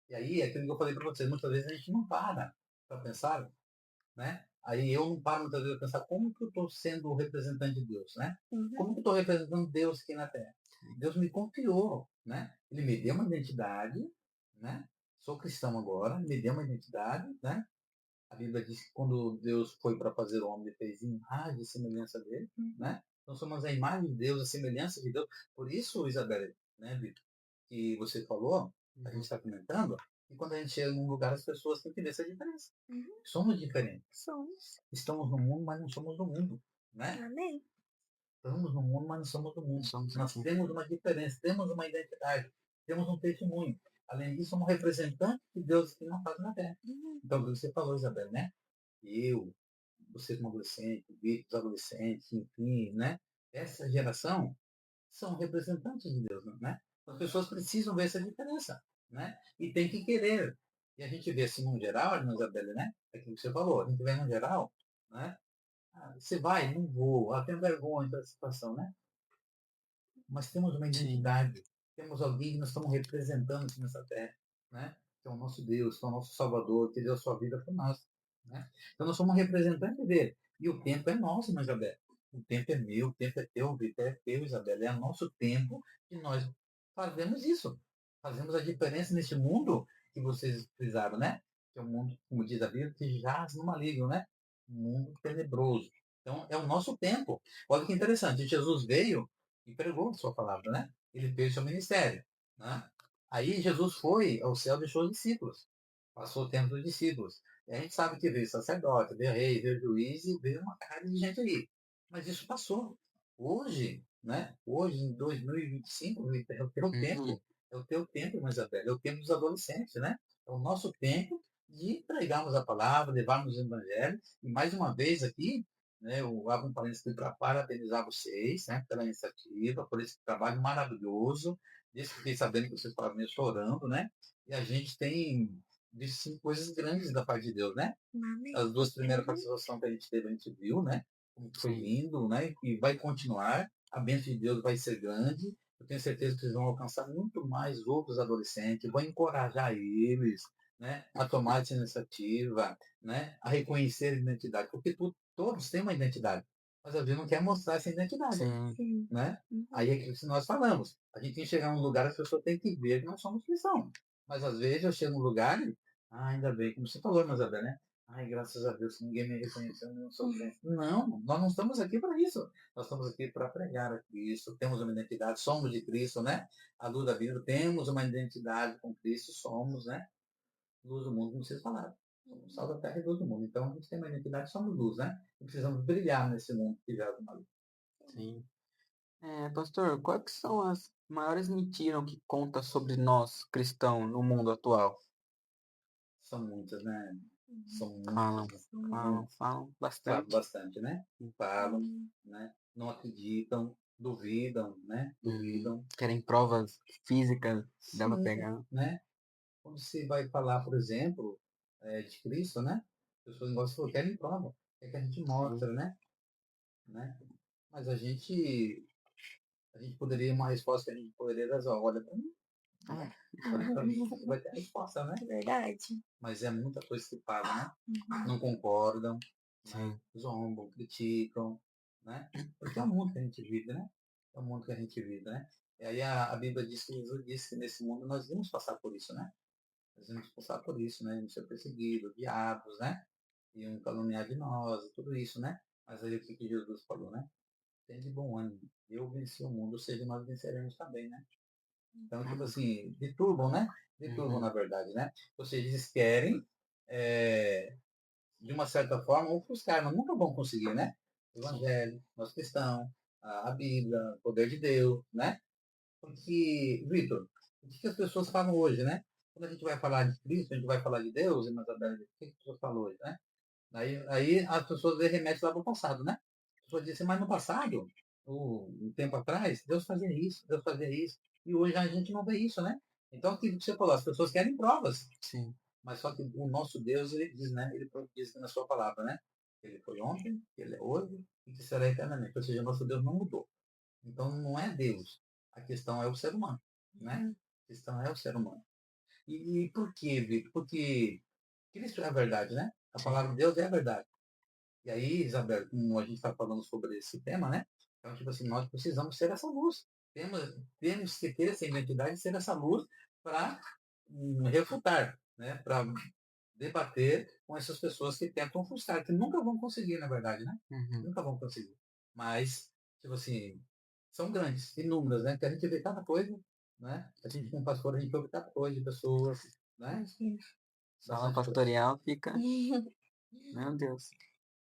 E aí, é aquilo que eu falei para vocês, muitas vezes a gente não para pensar, né? Aí eu não paro muitas vezes a pensar como que eu estou sendo o representante de Deus, né? Como que eu estou representando Deus aqui na Terra? Deus me confiou, né? Ele me deu uma identidade, né? Sou cristão agora, me deu uma identidade, né? A Bíblia diz que quando Deus foi para fazer o homem, ele fez imagem e semelhança dele, né? Então somos a imagem de Deus, a semelhança de Deus. Por isso, Isabela, né, Vitor, que você falou, a gente está comentando, e quando a gente chega num lugar, as pessoas têm que ver essa diferença. Somos diferentes. Somos. Estamos no mundo, mas não somos do mundo, né? Amém. Estamos no mundo, mas não somos do mundo. Somos Nós assim. temos uma diferença, temos uma identidade, temos um testemunho. Além disso, somos representantes de Deus aqui na face da terra. Então, o que você falou, Isabel, né? Eu, você como adolescente, o Vitor, os adolescentes, enfim, né? Essa geração são representantes de Deus, né? As pessoas precisam ver essa diferença, né? E tem que querer. E a gente vê assim, no geral, irmã Isabelle, né? É aquilo que você falou, a gente vê no geral, né? Ah, você vai, não vou, tenho vergonha da situação, né? Mas temos uma identidade, temos alguém que nós estamos representando aqui nessa terra, né? Que é o nosso Deus, que é o nosso Salvador, que deu a sua vida por nós, né? Então nós somos representantes dele. E o tempo é nosso, irmã Isabel. O tempo é meu, o tempo é teu, o Vitor é teu, Isabel. É nosso tempo que nós fazemos isso. Fazemos a diferença nesse mundo que vocês frisaram, né? Que é um mundo, como diz a Bíblia, que jaz no maligno, né? Um mundo tenebroso. Então, é o nosso tempo. Olha que interessante. Jesus veio e pregou a sua palavra, né? Ele fez o seu ministério, né? Aí Jesus foi ao céu e deixou os discípulos. Passou o tempo dos discípulos. E a gente sabe que veio sacerdote, veio rei, veio juiz e veio uma cara de gente aí. Mas isso passou. Hoje, né? Hoje, em 2025, é o teu tempo. É o teu tempo, irmã Isabel. É o tempo dos adolescentes, né? É o nosso tempo de pregarmos a palavra, levarmos o evangelho. E mais uma vez aqui, né, eu abro um parênteses para parabenizar vocês, né, pela iniciativa, por esse trabalho maravilhoso. Desde que fiquei sabendo que vocês estavam meio chorando, né? E a gente tem visto sim, coisas grandes da parte de Deus, né? As duas primeiras participações que a gente teve, a gente viu, né? Como foi lindo, né? E vai continuar. A bênção de Deus vai ser grande. Eu tenho certeza que vocês vão alcançar muito mais outros adolescentes, vão encorajar eles, né? A tomar essa iniciativa, né? A reconhecer a identidade, porque todos têm uma identidade, mas às vezes não quer mostrar essa identidade, né? Aí é que nós falamos. A gente tem que chegar num lugar, as pessoas têm que ver que nós somos cristãos. Mas às vezes eu chego num lugar e, ainda bem, como você falou, Isabel, né? Ai, graças a Deus, ninguém me reconheceu, eu não sou crente. Não, nós não estamos aqui para isso. Nós estamos aqui para pregar a Cristo, temos uma identidade, somos de Cristo, né? A luz da vida, temos uma identidade com Cristo, somos, né? Luz do mundo, como vocês falaram. Somos sal da terra e luz do mundo. Então, a gente tem uma identidade, somos luz, né? E precisamos brilhar nesse mundo que já é uma luz. Sim. Pastor, quais que são as maiores mentiras que conta sobre nós, cristãos, no mundo atual? São muitas, né? São muitas. Falam Falam bastante. bastante, né? Falam, né? Não acreditam, duvidam, né? Duvidam. Querem provas físicas, dá pra Sim, pegar. né? Quando você vai falar, por exemplo, de Cristo, né? As pessoas gostam, querem prova, é que a gente mostra, né? Mas a gente poderia, uma resposta que a gente poderia dar, ó, olha para mim, né? Olha para mim, você vai ter a resposta, né? Verdade. Mas é muita coisa que fala, né? Não concordam, né? Sim. Zombam, criticam, né? Porque é o mundo que a gente vive, né? É o mundo que a gente vive, né? E aí a Bíblia diz que Jesus disse que nesse mundo nós vamos passar por isso, né? Nós vamos passar por isso, né? Vamos ser perseguidos, odiados, né? Iam caluniar de nós, tudo isso, né? Mas aí o que Jesus falou, né? Tem de bom ânimo. Eu venci o mundo, ou seja, nós venceremos também, né? Então, tipo assim, deturbam, né? Deturbam, na verdade, né? Ou seja, eles querem, de uma certa forma, ofuscar, mas nunca vão conseguir, né? O Evangelho, nós cristãos, a Bíblia, o poder de Deus, né? Porque, Vitor, o que as pessoas falam hoje, né? Quando a gente vai falar de Cristo, a gente vai falar de Deus, irmã Isabel, o que as pessoas falam hoje, né? Aí as pessoas remetem lá para o passado, né? As pessoas dizem, mas no passado, um tempo atrás, Deus fazia isso, Deus fazia isso. E hoje a gente não vê isso, né? Então, aquilo que você falou, as pessoas querem provas. Sim. Mas só que o nosso Deus, ele diz, né? Ele diz na sua palavra, né? Ele foi ontem, ele é hoje e que será eternamente. Ou seja, o nosso Deus não mudou. Então, não é Deus. A questão é o ser humano, né? A questão é o ser humano. E por quê, Vitor? Porque Cristo é a verdade, né? A palavra de Deus é a verdade. E aí, Isabel, como a gente está falando sobre esse tema, né? Então, tipo assim, nós precisamos ser essa luz. Temos que ter essa identidade e ser essa luz para refutar, né? Para debater com essas pessoas que tentam frustrar, que nunca vão conseguir, na verdade, né? Nunca vão conseguir. Mas, tipo assim, são grandes, inúmeras, né? Que a gente vê cada coisa, né? A gente, como pastor, a gente ouve cada coisa de pessoas, né? Sala pastoral fica. Meu Deus.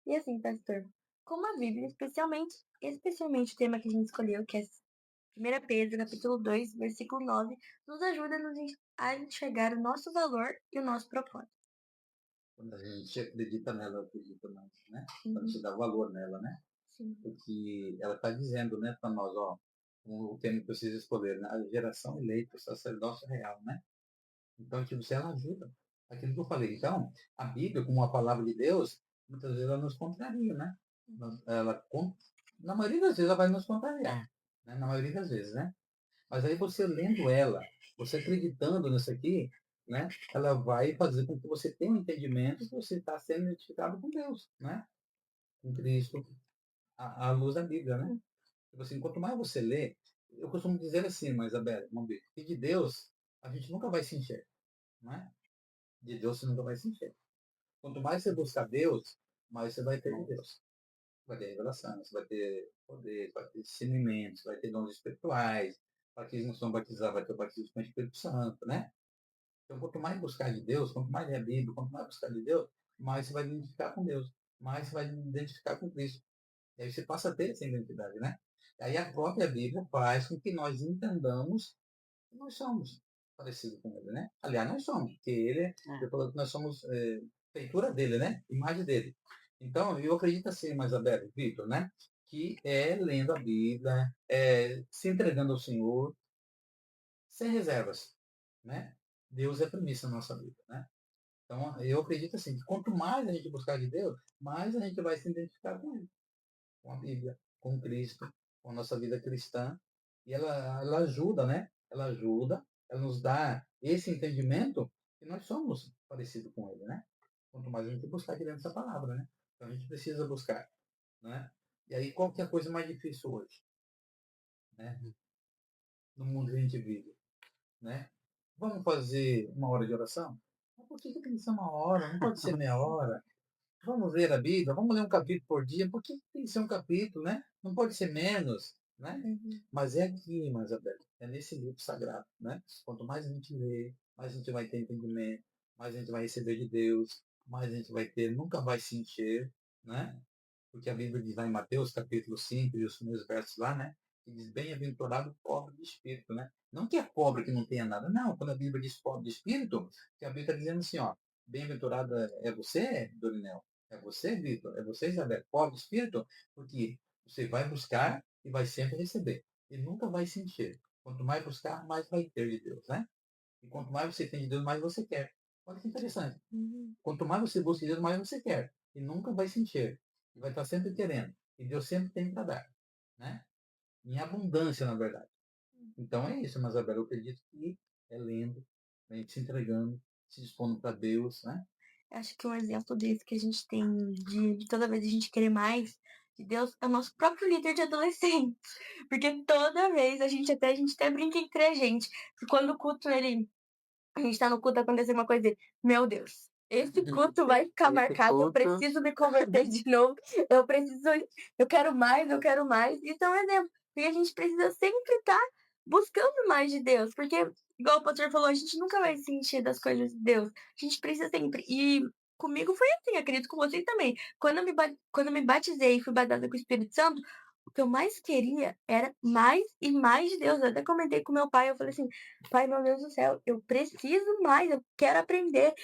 E assim, pastor, como a Bíblia, especialmente o tema que a gente escolheu, que 1 Pedro, capítulo 2, versículo 9, nos ajuda a enxergar o nosso valor e o nosso propósito. Quando a gente acredita nela, acredita mais, né? Uhum. Quando se dá valor nela, né? Sim. Porque ela está dizendo, né, para nós, ó, o tema que vocês escolheram, né? A geração eleita, o sacerdócio real, né? Então, tipo, se ela ajuda. Aquilo que eu falei. Então, a Bíblia, como a palavra de Deus, muitas vezes ela nos contraria, né? Na maioria das vezes ela vai nos contrariar. Né? Na maioria das vezes, né? Mas aí você lendo ela, você acreditando nisso aqui, né? Ela vai fazer com que você tenha um entendimento que você está sendo identificado com Deus, né? Com Cristo, à luz da Bíblia, né? Tipo assim, quanto mais você lê, eu costumo dizer assim, mas Isabel, que de Deus a gente nunca vai se encher, né? De Deus você nunca vai se encher. Quanto mais você buscar Deus, mais você vai ter de Deus. Vai ter revelação, você vai ter poder, vai ter discernimento, vai ter dons espirituais. Para aqueles que não são batizados, vai ter o batismo com o Espírito Santo, né? Então, quanto mais buscar de Deus, quanto mais ler a Bíblia, quanto mais buscar de Deus, mais você vai identificar com Deus, mais você vai identificar com Cristo. E aí você passa a ter essa identidade, né? E aí a própria Bíblia faz com que nós entendamos que nós somos parecidos com ele, né? Aliás, nós somos, porque ele falou que nós somos feitura dele, né? Imagem dele. Então, eu acredito assim, mais aberto, Vitor, né? Que é lendo a Bíblia, se entregando ao Senhor, sem reservas, né? Deus é premissa na nossa vida, né? Então, eu acredito assim, que quanto mais a gente buscar de Deus, mais a gente vai se identificar com ele, com a Bíblia, com Cristo, com a nossa vida cristã. E ela ajuda, né? Ela ajuda, ela nos dá esse entendimento que nós somos parecidos com ele, né? Quanto mais a gente buscar aqui dentro dessa palavra, né? Então a gente precisa buscar, né? E aí, qual que é a coisa mais difícil hoje, né? No mundo que a gente vive, né? Vamos fazer uma hora de oração? Mas por que tem que ser uma hora? Não pode ser meia hora? Vamos ler a Bíblia, vamos ler um capítulo por dia. Por que tem que ser um capítulo, né? Não pode ser menos, né? Mas é aqui, irmã Isabel, é nesse livro sagrado, né? Quanto mais a gente lê, mais a gente vai ter entendimento, mais a gente vai receber de Deus, mais a gente vai ter, nunca vai se encher, né? Porque a Bíblia diz lá em Mateus, capítulo 5, e os primeiros versos lá, né? Que diz, bem-aventurado o pobre de espírito, né? Não que é pobre que não tenha nada, não. Quando a Bíblia diz pobre de espírito, que a Bíblia está dizendo assim, ó, bem-aventurado é você, Dorinel, é você, Vitor, é você, Isabel, pobre de espírito, porque você vai buscar e vai sempre receber. E nunca vai se encher. Quanto mais buscar, mais vai ter de Deus, né? E quanto mais você tem de Deus, mais você quer. Olha que interessante. Quanto mais você busca de Deus, mais você quer. E nunca vai se encher. E vai estar sempre querendo. E Deus sempre tem para dar. Né? Em abundância, na verdade. Então é isso, mas Isabel, eu acredito que é lendo, a gente se entregando, se dispondo para Deus, né? Acho que um exemplo desse que a gente tem de toda vez a gente querer mais de Deus é o nosso próprio líder de adolescente. Porque toda vez a gente até brinca entre a gente. Que quando o culto a gente tá no culto, acontece alguma coisa e, meu Deus, esse culto vai ficar marcado, eu preciso me converter de novo, eu quero mais, eu quero mais. Isso é um exemplo, porque a gente precisa sempre estar buscando mais de Deus, porque, igual o pastor falou, a gente nunca vai se encher das coisas de Deus, a gente precisa sempre, e comigo foi assim, acredito com vocês também. Quando eu me batizei e fui batizada com o Espírito Santo, o que eu mais queria era mais e mais de Deus. Eu até comentei com meu pai, eu falei assim, pai, meu Deus do céu, eu preciso mais, eu quero aprender.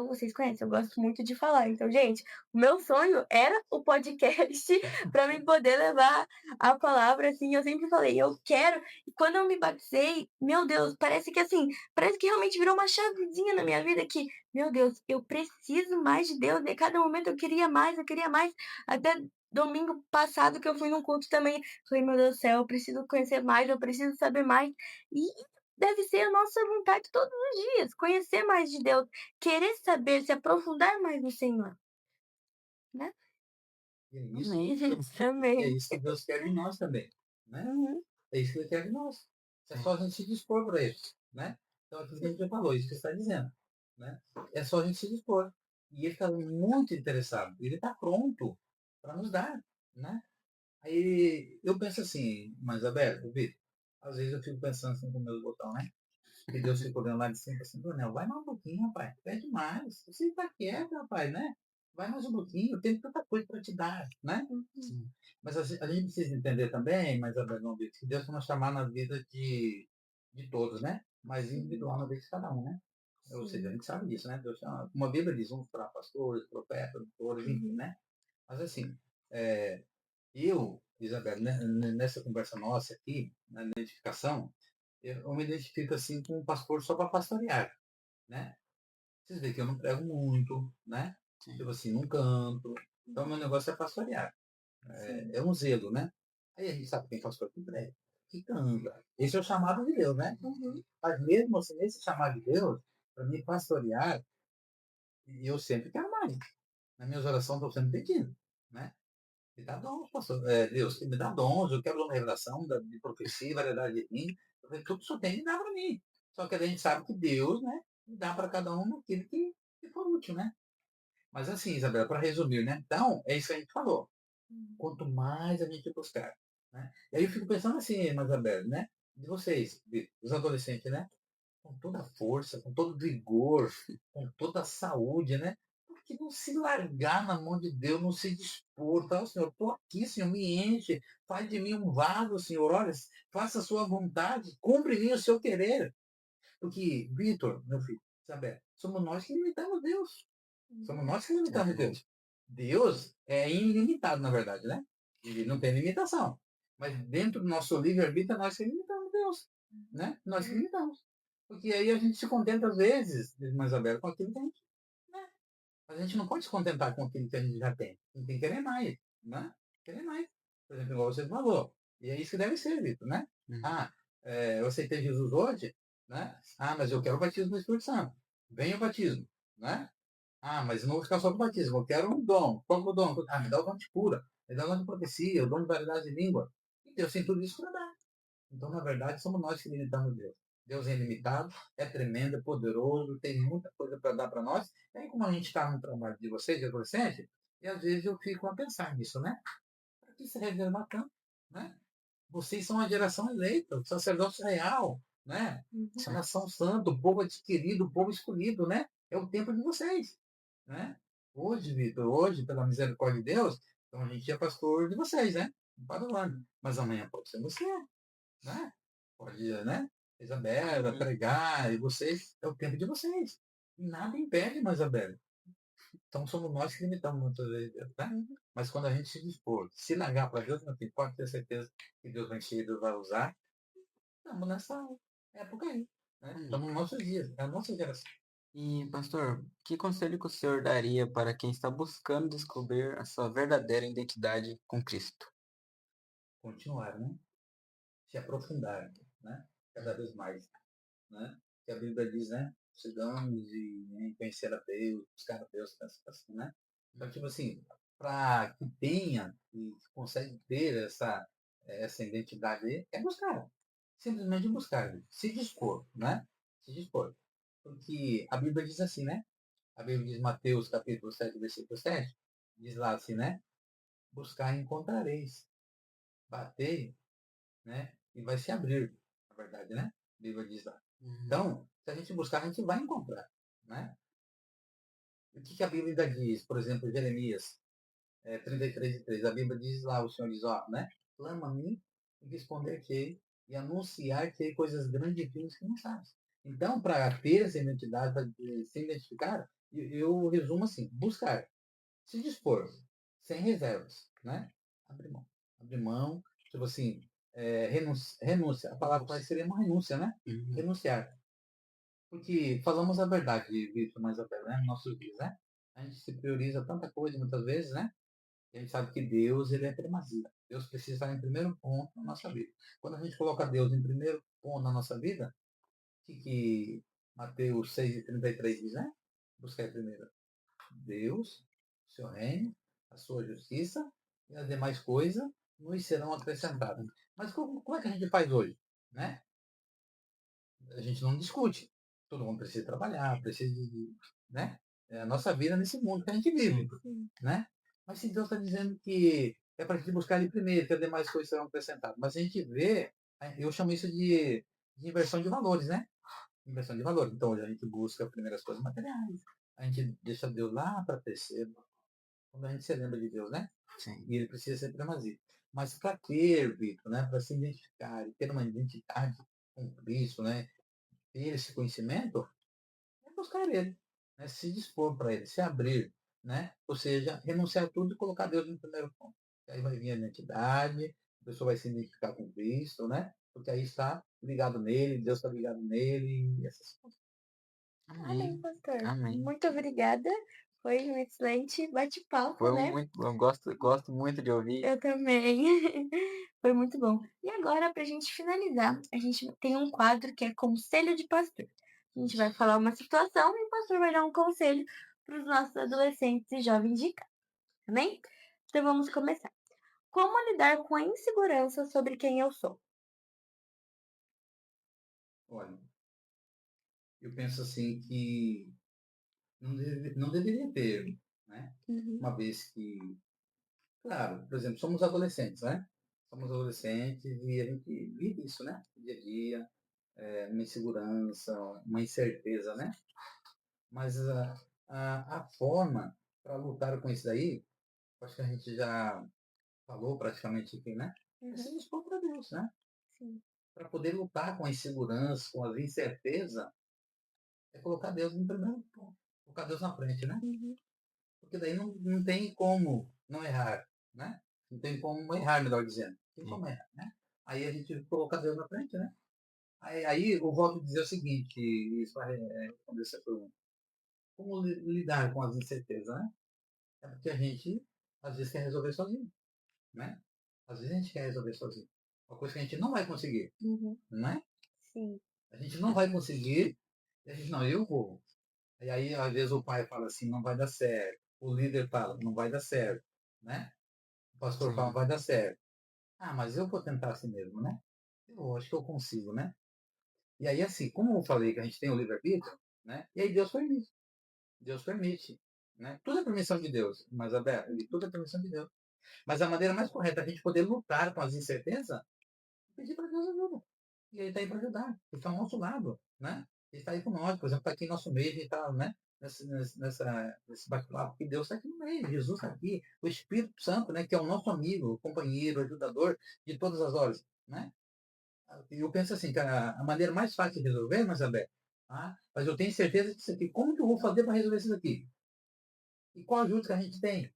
Vocês conhecem, eu gosto muito de falar. Então, gente, o meu sonho era o podcast para mim poder levar a palavra assim. Eu sempre falei, eu quero. E quando eu me batizei, meu Deus, parece que realmente virou uma chavezinha na minha vida que, meu Deus, eu preciso mais de Deus. E a cada momento eu queria mais, eu queria mais. Até domingo passado que eu fui num culto também, falei, meu Deus do céu, eu preciso conhecer mais, eu preciso saber mais. E deve ser a nossa vontade todos os dias, conhecer mais de Deus, querer saber, se aprofundar mais no Senhor, né? E é isso, Também. é isso que Deus quer de nós também, né? É isso que Ele quer de nós. É só a gente se dispor para Ele, né? Então, aquilo que a gente já falou, isso que você está dizendo, né? É só a gente se dispor. E Ele está muito interessado. Ele está pronto para nos dar, né? Aí eu penso assim, mas Isabel, Vitor, às vezes eu fico pensando assim com o meu botão, né? E Deus ficou olhando lá de cima assim, Daniel, vai mais um pouquinho, rapaz. Pede mais. Você está quieto, rapaz, né? vai mais um pouquinho, tem tanta coisa para te dar, né? Sim. Mas a gente precisa entender também, mas que Deus vai nos chamar na vida de todos, né? Mas individual na vida de cada um, né? Ou seja, a gente sabe disso, né? Deus chama, como a Bíblia diz, uns para pastores, profetas, doutores, enfim, né? Mas assim, eu, Isabel, né, nessa conversa nossa aqui, na identificação, eu me identifico assim com um pastor só para pastorear, né? Vocês veem que eu não prego muito, né? Sim. Tipo assim, não canto. Então, meu negócio é pastorear. É um zelo, né? Aí a gente sabe que tem pastor que prega, que canta. Esse é o chamado de Deus, né? Mas mesmo assim, nesse chamado de Deus, para mim pastorear, eu sempre quero mais. Nas minhas orações estou sempre pedindo, né? Me dá dons, pastor. Deus, que me dá dons, eu quero uma revelação de profecia, variedade de mim. Tudo só tem que dar para mim. Só que a gente sabe que Deus, né, dá para cada um aquilo que for útil, né? Mas assim, Isabela, para resumir, né? Então, é isso que a gente falou. Quanto mais a gente buscar, né? E aí eu fico pensando assim, Isabela, né? De vocês, os adolescentes, né? Com toda a força, com todo o vigor, com toda a saúde, né? Por que não se largar na mão de Deus, não se dispor, tá? Senhor, estou aqui, Senhor, me enche, faz de mim um vaso, Senhor, olha, faça a sua vontade, cumpre em mim o seu querer. Porque, Vitor, meu filho, sabe, somos nós que limitamos Deus. Somos nós que limitamos Deus. Deus é ilimitado, na verdade, né? Ele não tem limitação. Mas dentro do nosso livre-arbítrio, nós que limitamos Deus. Né? Nós que limitamos. Porque aí a gente se contenta, às vezes, irmã Isabela, com aquilo que a gente. Né? Mas a gente não pode se contentar com aquilo que a gente já tem. A gente tem que querer mais. Né? Querer mais. Por exemplo, igual você falou. E é isso que deve ser, Vitor, né? Ah, eu aceitei Jesus hoje, né? Ah, mas eu quero o batismo do Espírito Santo. Vem o batismo, né? Ah, mas eu não vou ficar só com o batismo, eu quero um dom. Qual que é o dom? Ah, me dá o dom de cura, me dá o dom de profecia, o dom de variedade de língua. E Deus tem tudo isso para dar. Então, na verdade, somos nós que limitamos Deus. Deus é ilimitado, é tremendo, é poderoso, tem muita coisa para dar para nós. E aí, como a gente está no trabalho de vocês, de adolescente, e às vezes eu fico a pensar nisso, né? Para que se reservar tanto, né? Vocês são a geração eleita, o sacerdócio real, né? A nação santa, o povo adquirido, o povo escolhido, né? É o tempo de vocês, né? Hoje, Vitor, hoje, pela misericórdia de Deus, então a gente é pastor de vocês, né? Para o ano. Mas amanhã pode ser você, né? Pode, né? Isabela, pregar, e vocês, é o tempo de vocês. E nada impede, mais Isabela. Então somos nós que limitamos muitas vezes, né? Mas quando a gente se dispor, se largar para Deus, meu filho, pode ter certeza que Deus vai encher, Deus vai usar. Estamos nessa época aí, né? Estamos nos nossos dias, é a nossa geração. E, pastor, que conselho que o senhor daria para quem está buscando descobrir a sua verdadeira identidade com Cristo? Continuar, né? Se aprofundar, né? Cada vez mais, né? Que a Bíblia diz, né? Chegamos e né, conhecer a Deus, buscar a Deus, assim, né? Então, tipo assim, para que tenha e que consegue ter essa identidade aí, é buscar. Simplesmente buscar, se dispor, né? Se dispor. Porque a Bíblia diz assim, né? A Bíblia diz Mateus capítulo 7, versículo 7, diz lá assim, né? Buscar e encontrareis. Bater, né? E vai se abrir, na verdade, né? A Bíblia diz lá. Então, se a gente buscar, a gente vai encontrar, né? O que a Bíblia ainda diz? Por exemplo, Jeremias 33:3, a Bíblia diz lá, o Senhor diz, ó, né? Clama a mim e responder-te e anunciar-te coisas grandes e firmes que não sabes. Então, para ter essa identidade, para se identificar, eu resumo assim, buscar, se dispor, sem reservas, né? Abrir mão. Abrir mão, tipo assim, renúncia. A palavra seria uma renúncia, né? Renunciar. Porque falamos a verdade, Vitor, mais a verdade, né? Nos nossos dias, né? A gente se prioriza tanta coisa muitas vezes, né? E a gente sabe que Deus, ele é primazia. Deus precisa estar em primeiro ponto na nossa vida. Quando a gente coloca Deus em primeiro ponto na nossa vida, o que Mateus 6:33 diz, né? Buscar primeiro Deus, o seu reino, a sua justiça e as demais coisas nos serão acrescentadas. Mas como é que a gente faz hoje? Né? A gente não discute. Todo mundo precisa trabalhar, precisa de, né? É a nossa vida nesse mundo que a gente vive, né? Mas se Deus está dizendo que é para a gente buscar Ele primeiro, que as demais coisas serão acrescentadas. Mas a gente vê, eu chamo isso de inversão de valores, né? Inversão de valores. Então, hoje a gente busca primeiro as coisas materiais, a gente deixa Deus lá para terceiro, quando a gente se lembra de Deus, né? Sim. E ele precisa ser primazia. Mas para ter, Vitor, né? Para se identificar e ter uma identidade com Cristo, né? Ter esse conhecimento, é buscar ele, né? Se dispor para ele, se abrir, né? Ou seja, renunciar a tudo e colocar Deus no primeiro ponto. E aí vai vir a identidade, a pessoa vai se identificar com Cristo, né? Porque aí está ligado nele, Deus está ligado nele, e essas coisas. Amém, Amém. pastor. Amém. Muito obrigada. Foi um excelente bate-papo, Foi né? muito bom. Gosto muito de ouvir. Eu também. Foi muito bom. E agora, para a gente finalizar, a gente tem um quadro que é Conselho de Pastor. A gente vai falar uma situação e o pastor vai dar um conselho para os nossos adolescentes e jovens de casa. Amém? Então vamos começar. Como lidar com a insegurança sobre quem eu sou? Olha, eu penso assim que não deveria ter, né? Uma vez que, claro, por exemplo, somos adolescentes, né? Somos adolescentes e a gente vive isso, né? Dia a dia, uma insegurança, uma incerteza, né? Mas a forma para lutar com isso daí, acho que a gente já falou praticamente aqui, né? É se dispor para Deus, né? Sim. Para poder lutar com a insegurança, com a incerteza, é colocar Deus em primeiro ponto. Colocar Deus na frente, né? Porque daí não tem como não errar, né? Não tem como errar, melhor dizendo. Não tem como errar, né? Aí a gente coloca Deus na frente, né? Aí eu volto a dizer o seguinte, isso vai responder essa pergunta. Como lidar com as incertezas, né? É porque a gente, às vezes, quer resolver sozinho, né? Às vezes a gente quer resolver sozinho. Uma coisa que a gente não vai conseguir, né? Sim. A gente não vai conseguir, e a gente, não, eu vou. E aí, às vezes, o pai fala assim, não vai dar certo. O líder fala, não vai dar certo, né? O pastor fala, Sim. vai dar certo. Ah, mas eu vou tentar assim mesmo, né? Eu acho que eu consigo, né? E aí, assim, como eu falei que a gente tem o livre-arbítrio, né? E aí Deus permite. Deus permite, né? Tudo é permissão de Deus, mas aberto, e tudo é permissão de Deus. Mas a maneira mais correta de a gente poder lutar com as incertezas é pedir para Deus ajuda. E ele está aí para ajudar. Ele está ao nosso lado, né? Ele está aí com nós, por exemplo, está aqui em nosso meio, a gente está, né? Nesse bate-papo, que Deus está aqui no meio, Jesus está aqui, o Espírito Santo, né? Que é o nosso amigo, companheiro, ajudador de todas as horas, né? Eu penso assim, que a maneira mais fácil de resolver, mas mas eu tenho certeza disso aqui. Como que eu vou fazer para resolver isso aqui? E qual ajuda que a gente tem,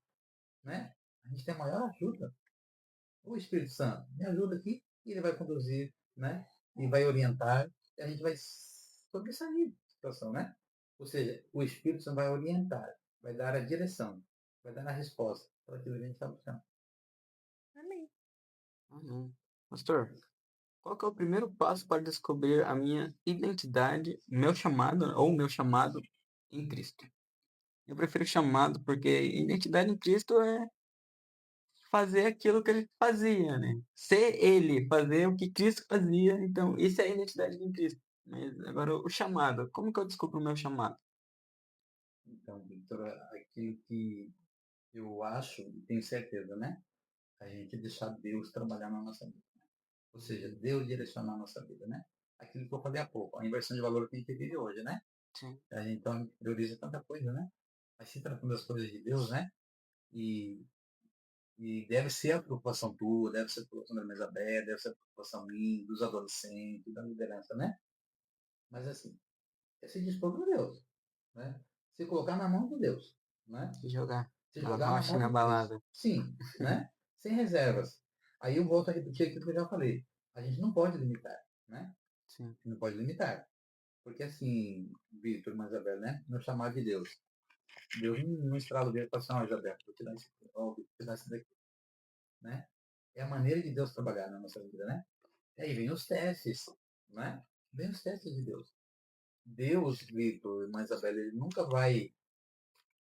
né? A gente tem a maior ajuda. O Espírito Santo me ajuda aqui e ele vai conduzir, né? E vai orientar e a gente vai sobressair a situação, né? Ou seja, o Espírito Santo vai orientar, vai dar a direção, vai dar a resposta para aquilo que a gente está buscando. Amém. Amém. Pastor, qual que é o primeiro passo para descobrir a minha identidade, meu chamado, ou meu chamado em Cristo? Eu prefiro chamado porque identidade em Cristo é fazer aquilo que ele fazia, né? Ser ele, fazer o que Cristo fazia. Então, isso é a identidade em Cristo. Mas agora o chamado, como que eu descubro o meu chamado? Então, Victor, aquilo que eu acho e tenho certeza, né? A gente deixar Deus trabalhar na nossa vida. Ou seja, Deus direcionar a nossa vida, né? Aquilo que eu falei há pouco, a inversão de valor que a gente vive hoje, né? Sim. A gente então prioriza tanta coisa, né? Mas se tratando das coisas de Deus, né? E, e deve ser a preocupação tua, deve ser a preocupação da mesa aberta, deve ser a preocupação minha, dos adolescentes, da liderança, né? Mas assim, é se dispor para Deus, né? Se colocar na mão de Deus, né? Se jogar Se na jogar na rocha, mão na de Cristo. balada. Sim, né? Sem reservas. Aí eu volto a repetir aquilo que eu já falei. A gente não pode limitar, né? Sim. A gente não pode limitar. Porque assim, Vitor, Isabel, né? No chamar de Deus. Deus não estrala o dedo para assim, Isabel, vou te dar isso aqui, vou te dar isso daqui, né? É a maneira de Deus trabalhar na nossa vida, né? E aí vem os testes, né? Vem os testes de Deus. Deus, Vitor, Isabel, ele nunca vai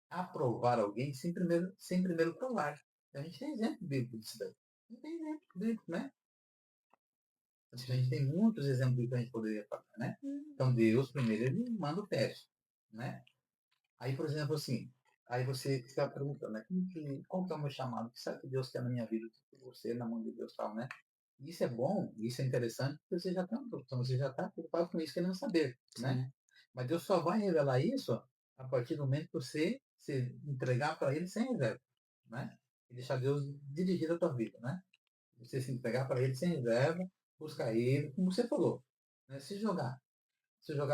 aprovar alguém sem primeiro provar. A gente tem exemplo bíblico disso daí. Não tem exemplo bíblico, né? A gente tem muitos exemplos que a gente poderia falar, né? Então Deus, primeiro, ele manda o teste, né? Aí, por exemplo, assim, aí você fica perguntando, né? Qual que é o meu chamado? O que será que Deus quer na minha vida? Você, na mão de Deus, tal, né? Isso é bom, isso é interessante, porque você já está você já está preocupado com isso, querendo saber, né? Sim. Mas Deus só vai revelar isso a partir do momento que você se entregar para Ele sem reserva. né? E deixar Deus dirigir a tua vida, né? Você se entregar para Ele sem reserva, buscar Ele, como você falou, né? Se jogar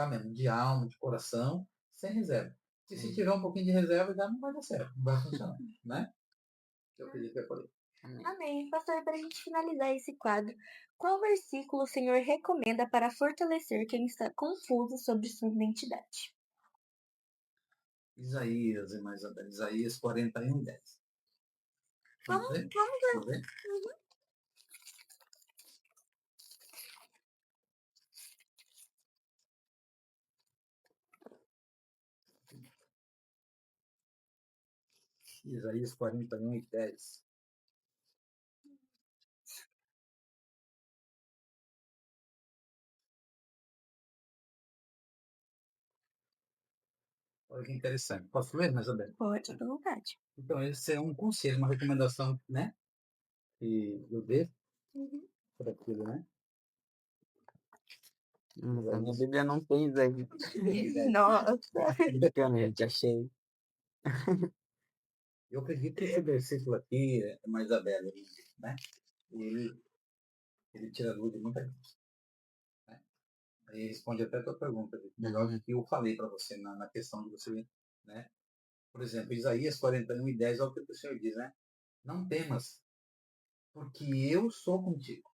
mesmo, de alma, de coração, sem reserva. E se tiver um pouquinho de reserva, já não vai dar certo, não vai funcionar, né? Eu acredito que é por aí. Amém. Amém. Pastor, para a gente finalizar esse quadro, qual versículo o Senhor recomenda para fortalecer quem está confuso sobre sua identidade? Isaías, irmã Isabel, Isaías 41:10. Vamos, Vamos ver? vamos ver. Vamos ver? Isaías 41:10. Olha que interessante. Posso ler, mais ou menos? Pode, à vontade. Então, esse é um conselho, uma recomendação, né? Que eu dei Uhum. para aquilo, né? Mas a minha Bíblia não tem Isaías. Nossa. Brincando, gente, achei. Eu acredito que esse versículo aqui, mais Isabel, né? Ele tira a dúvida de muita gente. Né? Aí responde até a tua pergunta, melhor do que eu falei para você na questão de você, né? Por exemplo, Isaías 41:10 é o que o Senhor diz, né? Não temas, porque eu sou contigo.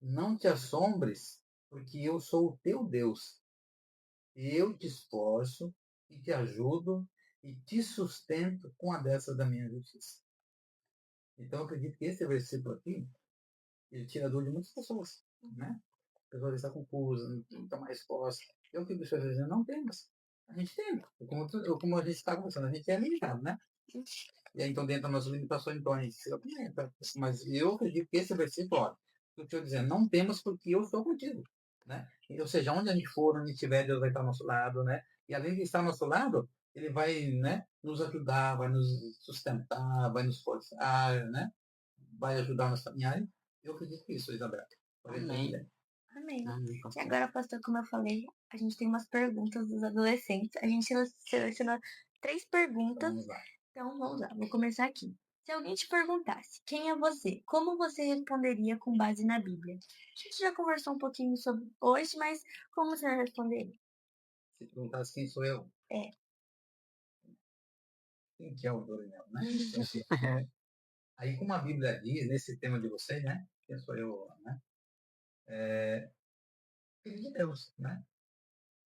Não te assombres, porque eu sou o teu Deus. Eu te esforço e te ajudo e te sustento com a destra da minha justiça. Então, eu acredito que esse versículo aqui, ele tira a dúvida de muitas pessoas, né? A pessoa está confusa, não tem uma resposta. Eu fico dizendo, não temos. A gente tem. Como a gente está conversando, a gente é limitado, né? E aí, então, dentro das nossas limitações, então, a gente se alimenta. Mas eu acredito que esse versículo, ó, eu estou dizendo, não temos porque eu estou contigo, né? Ou seja, onde a gente for, onde estiver, Deus vai estar ao nosso lado, né? E além de estar ao nosso lado, ele vai, né, nos ajudar, vai nos sustentar, vai nos forçar, né? Vai ajudar a nos caminhar. Eu acredito que isso, Isabel. Amém. Amém. Amém, E pastor. agora, pastor, como eu falei, a gente tem umas perguntas dos adolescentes. A gente selecionou 3 perguntas. Vamos lá. Então, vamos lá. Vou começar aqui. Se alguém te perguntasse quem é você, como você responderia com base na Bíblia? A gente já conversou um pouquinho sobre hoje, mas como você responderia? Se perguntasse quem sou eu, É. quem que é o Dorinel, né? Então, assim, aí, como a Bíblia diz, nesse tema de vocês, né? Quem sou eu, né? Filho de Deus, né?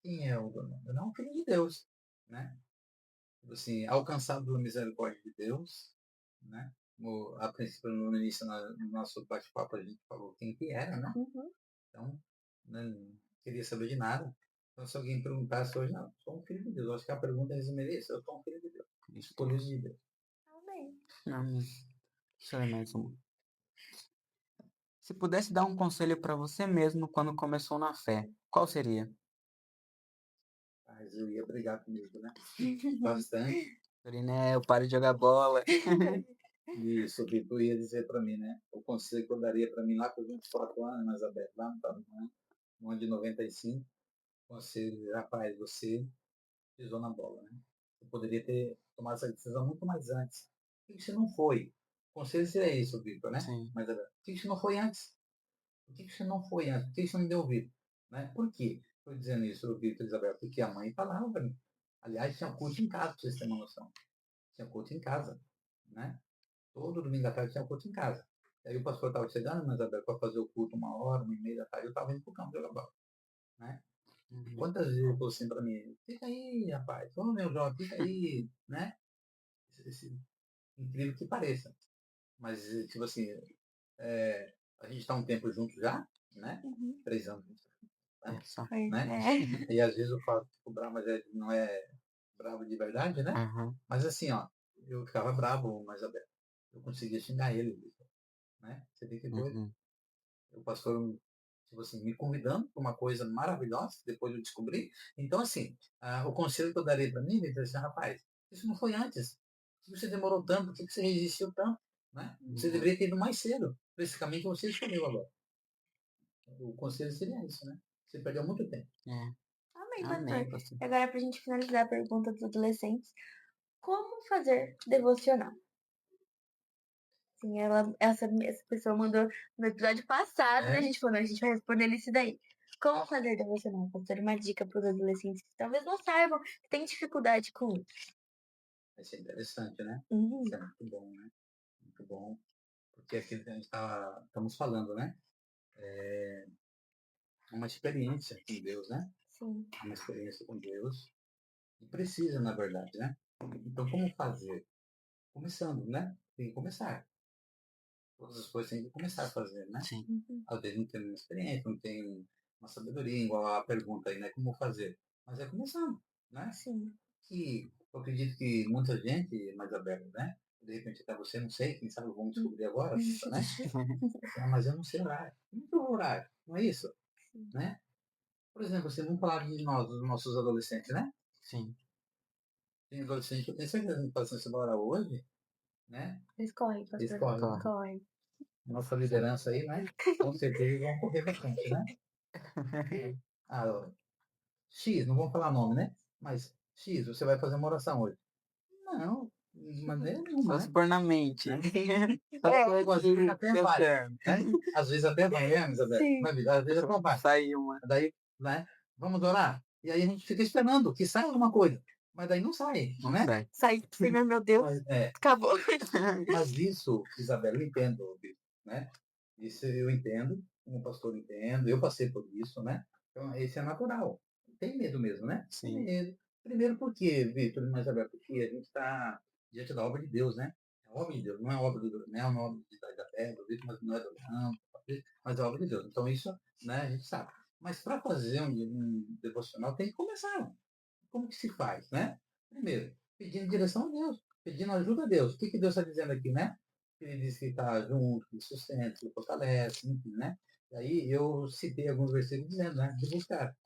Quem é o Dorinel? Eu não, é um filho de Deus, né? Assim, alcançado pela misericórdia de Deus, né? A princípio, no início, no nosso bate-papo, a gente falou quem que era, né? Uhum. Então, né, não queria saber de nada. Então, se alguém perguntasse hoje, não, sou um filho de Deus. Eu acho que a pergunta resumiria isso. Eu sou um filho de Deus. Escolhido de Deus. Amém. Amém. Deixa eu ler mais uma. Se pudesse dar um conselho para você mesmo quando começou na fé, qual seria? Mas eu ia brigar comigo, né? Bastante. Dorinel, pare de jogar bola. Isso, o que tu ia dizer para mim, né? O conselho que eu daria para mim lá com 24 anos, mais aberto, lá no ano de 95, conselho, rapaz, você pisou na bola, né? Você poderia ter tomado essa decisão muito mais antes. Por que você não foi? O conselho seria isso, Victor, né? Sim. Mas por que você não foi antes? Por que você não foi antes? Por que você não deu ouvido? Né? Por quê? Estou dizendo isso, Victor e Isabel, porque a mãe falava para mim. Aliás, tinha culto em casa, para vocês terem uma noção. Tinha culto em casa, né? Todo domingo à tarde tinha culto em casa. E aí o pastor estava chegando, mas Isabel, para fazer o culto 1 hora, 1h30 da tarde, eu estava indo para o campo jogar bola. Né? Uhum. Quantas vezes ele falou assim para mim, fica aí, rapaz, ô meu jovem, fica aí, né? Incrível que pareça. Mas, tipo assim, a gente está um tempo junto já, né? Uhum. 3 anos, né? Só. Pois Né? é. E às vezes eu falo que fico bravo, mas não é bravo de verdade, né? Aham. Mas assim, ó, eu ficava bravo, mas eu conseguia xingar ele, né? Você vê que coisa. Uhum. O pastor, tipo assim, me convidando para uma coisa maravilhosa, depois eu descobri. Então, assim, o conselho que eu daria para mim, ele assim, rapaz, isso não foi antes. Por que você demorou tanto? Por que você resistiu tanto? Né? Você Uhum. deveria ter ido mais cedo. Para esse caminho que você escolheu agora. O conselho seria isso, né? Você perdeu muito tempo. É. Amém, pastor. Amém, pastor. E agora, para a gente finalizar a pergunta dos adolescentes, como fazer devocional. Sim, essa pessoa mandou no episódio passado, É. e a gente falou, a gente vai responder isso daí. Como fazer devocional? Pastor, uma dica para os adolescentes que talvez não saibam, que têm dificuldade com isso. Vai ser interessante, né? Uhum. Isso é muito bom, né? Muito bom. Porque aquilo que a gente estamos falando, né? É uma experiência com Deus, né? Sim. Uma experiência com Deus. E precisa, na verdade, né? Então, como fazer? Começando, né? Tem que começar. Todas as coisas tem que começar a fazer, né? Sim. Uhum. Às vezes não tem uma experiência, não tem uma sabedoria, igual a pergunta aí, né? Como fazer? Mas é começando, né? Sim. Que eu acredito que muita gente mais aberta, né? De repente até você, não sei, quem sabe vamos descobrir agora, né? Ah, mas eu não sei orar. Como que eu vou orar? Não é isso? Sim. Né? Por exemplo, assim, vamos falar de nós, dos nossos adolescentes, né? Sim. Tem adolescente que eu tenho certeza que passando essa hora hoje, né? Eles correm, pastor. Eles correm, né? Correm. Nossa liderança aí, né? Com certeza vão correr bastante, né? Ah, X, não vamos falar nome, né? Mas X, você vai fazer uma oração hoje. Não, de maneira nenhuma, Só né? se pôr na mente. Às vezes até vai. Pensando. Às vezes até vai, né, Isabel? Sim. Às vezes até vai. Saiu uma. Daí, né? Vamos orar. E aí a gente fica esperando que saia alguma coisa. Mas daí não sai, Não né? sai. Sai, Senhor, meu Deus. Mas, Acabou. mas isso, Isabel, eu entendo, né? Isso eu entendo, como pastor entendo, eu passei por isso, né? Então, esse é natural. Tem medo mesmo, né? Sim. Tem medo. Primeiro porque, Vitor e Isabel, porque a gente está diante da obra de Deus, né? É a obra de Deus, não é a obra do Nel, não é a obra da terra, do Vitor, mas não é do não, mas é a obra de Deus. Então, isso, né, a gente sabe. Mas para fazer um devocional tem que começar. Como que se faz, né? Primeiro, pedindo direção a Deus, pedindo ajuda a Deus. O que, que Deus está dizendo aqui, né? Ele diz que está junto, que sustenta, que fortalece, enfim, né? E aí eu citei alguns versículos dizendo, né? De buscar.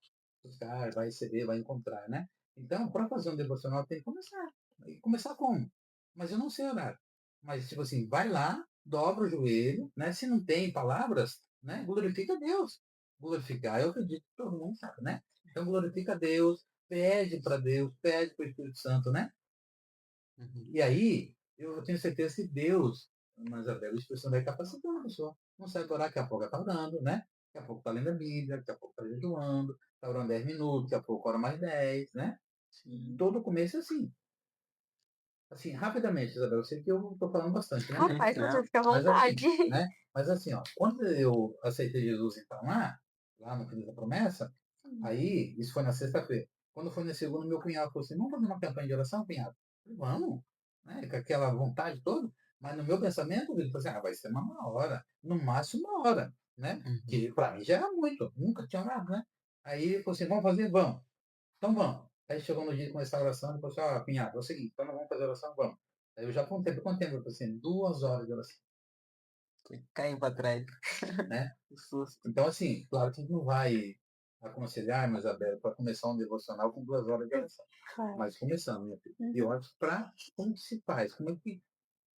Buscar, vai receber, vai encontrar, né? Então, para fazer um devocional tem que começar. E começar como? Mas eu não sei orar. Mas, tipo assim, vai lá, dobra o joelho, né? Se não tem palavras, né? Glorifica a Deus. Glorificar, eu acredito que todo mundo sabe, né? Então, glorifica a Deus, pede para Deus, pede para o Espírito Santo, né? Uhum. E aí, eu tenho certeza que Deus, mas a Bela Espírito Santo vai capacitando a pessoa. Não sabe orar, daqui a pouco está orando, né? Daqui a pouco está lendo a Bíblia, daqui a pouco está jejuando, está orando 10 minutos, daqui a pouco ora mais 10, né? Todo começo é assim. Assim, rapidamente, Isabel, eu sei que eu estou falando bastante, né? Rapaz, Não. pastor, fica à Mas assim, vontade. né? Mas assim, ó, quando eu aceitei Jesus então lá no Filho da Promessa, aí, isso foi na sexta-feira. Quando foi na segunda, meu cunhado falou assim, vamos fazer uma campanha de oração, cunhado? Eu falei, vamos, né? Com aquela vontade toda. Mas no meu pensamento, ele falou assim, vai ser uma hora, no máximo uma hora, né? Uhum. Que para mim já era muito, nunca tinha orado, né? Aí ele falou assim, vamos fazer? Vamos. Então vamos. Aí chegou no dia de começar a oração, ele falou assim, cunhado, é o seguinte, então nós vamos fazer a oração, vamos. Aí eu já contei, quanto tempo? Eu falei assim, 2 horas de oração. Caiu pra trás. Né? Que susto. Então, assim, claro que a gente não vai aconselhar, mas, Isabel, para começar um devocional com 2 horas de oração. Claro. Mas começando, minha filha. E eu acho para como que se faz, como é que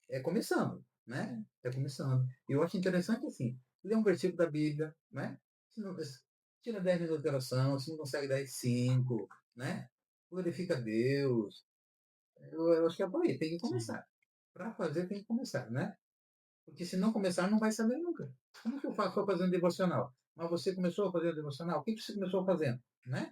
é começando, né? É começando. E eu acho interessante, assim, ler um versículo da Bíblia, né? Se não, tira 10 minutos de oração, se não consegue 10, 5, né? Glorifica a Deus. Eu acho que é por aí, tem que começar. Para fazer, tem que começar, né? Porque se não começar, não vai saber nunca. Como que eu faço para fazer um devocional? Mas você começou a fazer um devocional? O que você começou fazendo? Né?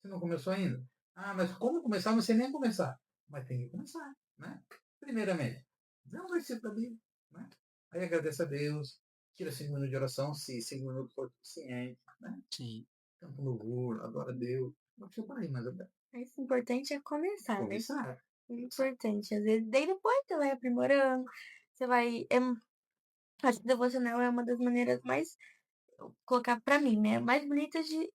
Você não começou ainda? Ah, mas como começar? Não sei nem começar. Mas tem que começar, né? Primeiramente, dá um versículo da Bíblia, né? Aí agradece a Deus, tira 5 minutos de oração, se 5 minutos for suficiente, né? Sim. Canta um louvor, adora a Deus. Não precisa parar aí, mas é Mas o importante é começar, né? começar. Importante. Às vezes, daí depois você vai aprimorando, você vai. Acho que devocional é uma das maneiras mais, colocar pra mim, né? Mais bonitas de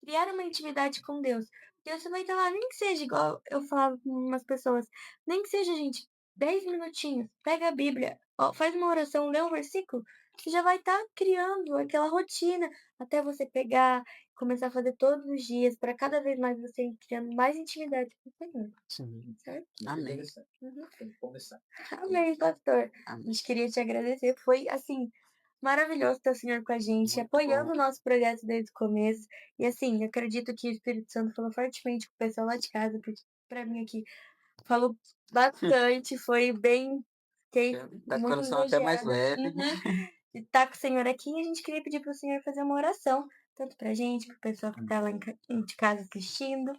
criar uma intimidade com Deus. Porque você vai estar lá, nem que seja igual eu falava com umas pessoas, nem que seja, gente, 10 minutinhos, pega a Bíblia, ó, faz uma oração, lê um versículo, você já vai estar criando aquela rotina até você pegar, começar a fazer todos os dias, para cada vez mais você ir criando mais intimidade com o Senhor. Sim. Certo? Amém. Tem que começar. Amém, pastor. A Amém. gente queria te agradecer. Foi, assim, maravilhoso ter o senhor com a gente, Muito apoiando bom. o nosso projeto desde o começo. E, assim, acredito que o Espírito Santo falou fortemente com o pessoal lá de casa, porque pra mim aqui, falou bastante, foi bem. Fiquei Tá com o muito coração até mais elogiada. leve. De estar com o Senhor aqui, e a gente queria pedir pro Senhor fazer uma oração, tanto pra gente, pro pessoal que tá lá de casa assistindo.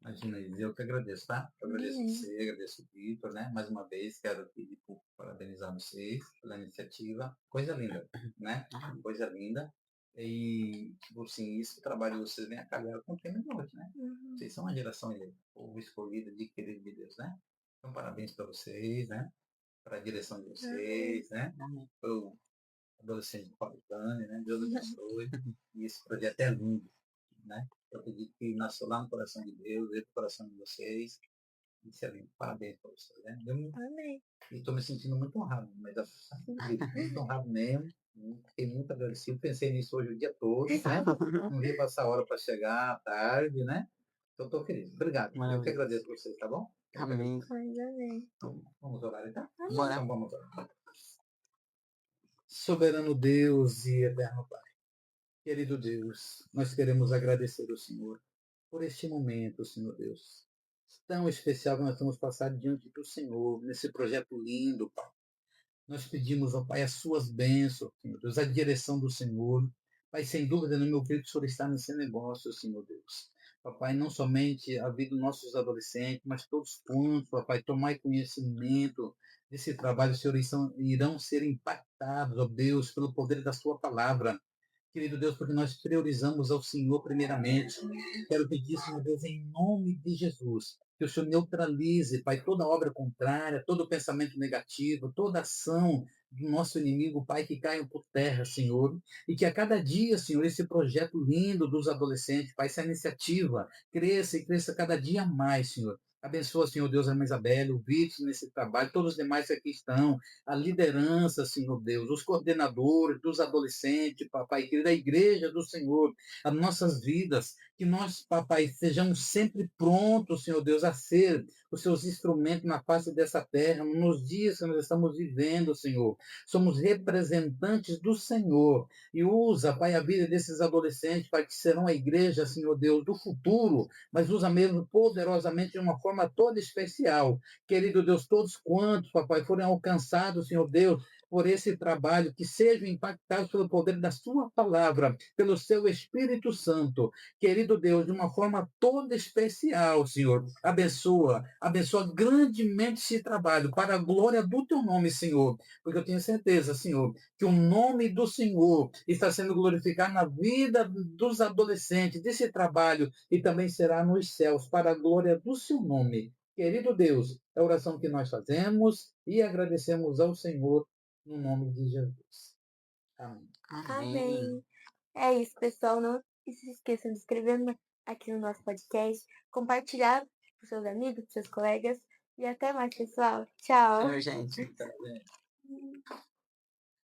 Imagina isso, eu que agradeço, tá? Eu agradeço você, agradeço o Vitor, né? Mais uma vez, quero pedir parabenizar vocês pela iniciativa. Coisa linda, né? Coisa linda. E, tipo assim, isso, o trabalho de vocês vem a calhar com o tema de hoje, né? Vocês são uma geração eleita, povo escolhido, adquirido de Deus, né? Então, parabéns para vocês, né? Para a direção de vocês, né? Para o adolescente Paulitane, né? Deus abençoe. E esse projeto é lindo, né? Eu acredito que nasceu lá no coração de Deus, dentro do coração de vocês. Isso é lindo. Parabéns para vocês, né? Amém. E estou me sentindo muito honrado, mas muito honrado mesmo. Fiquei muito agradecido. Pensei nisso hoje o dia todo, né? Não ia passar a hora para chegar à tarde, né? Então estou feliz. Obrigado. Eu que agradeço a vocês, tá bom? Amém. Amém. Então, vamos orar, então? Bora. Então vamos orar. Soberano Deus e eterno Pai. Querido Deus, nós queremos agradecer ao Senhor por este momento, Senhor Deus, tão especial que nós estamos passando diante do Senhor, nesse projeto lindo, Pai. Nós pedimos, ó Pai, as suas bênçãos, Senhor Deus, a direção do Senhor. Pai, sem dúvida, no meu peito, o Senhor está nesse negócio, Senhor Deus. Papai, não somente a vida dos nossos adolescentes, mas todos quantos, papai, tomai conhecimento desse trabalho, Senhor, irão ser impactados, ó Deus, pelo poder da sua palavra. Querido Deus, porque nós priorizamos ao Senhor primeiramente. Quero pedir, Senhor Deus, em nome de Jesus, que o Senhor neutralize, Pai, toda obra contrária, todo pensamento negativo, toda ação do nosso inimigo, Pai, que caia por terra, Senhor. E que a cada dia, Senhor, esse projeto lindo dos adolescentes, Pai, essa iniciativa cresça e cresça cada dia mais, Senhor. Abençoa, Senhor Deus, a irmã Isabel, o Vítor nesse trabalho, todos os demais que aqui estão, a liderança, Senhor Deus, os coordenadores dos adolescentes, papai querido, a igreja do Senhor, as nossas vidas, que nós, papai, sejamos sempre prontos, Senhor Deus, a ser os seus instrumentos na face dessa terra, nos dias que nós estamos vivendo, Senhor. Somos representantes do Senhor e usa, Pai, a vida desses adolescentes, Pai, que serão a igreja, Senhor Deus, do futuro, mas usa mesmo poderosamente de uma forma toda especial. Querido Deus, todos quantos, papai, forem alcançados, Senhor Deus, por esse trabalho, que sejam impactados pelo poder da sua palavra, pelo seu Espírito Santo. Querido Deus, de uma forma toda especial, Senhor. Abençoa grandemente esse trabalho, para a glória do teu nome, Senhor. Porque eu tenho certeza, Senhor, que o nome do Senhor está sendo glorificado na vida dos adolescentes, desse trabalho, e também será nos céus, para a glória do seu nome. Querido Deus, é a oração que nós fazemos e agradecemos ao Senhor no nome de Jesus. Amém. Amém. É isso, pessoal. Não se esqueçam de se inscrever aqui no nosso podcast, compartilhar com seus amigos, com seus colegas. E até mais, pessoal. Tchau. Tchau, gente. Tá bem.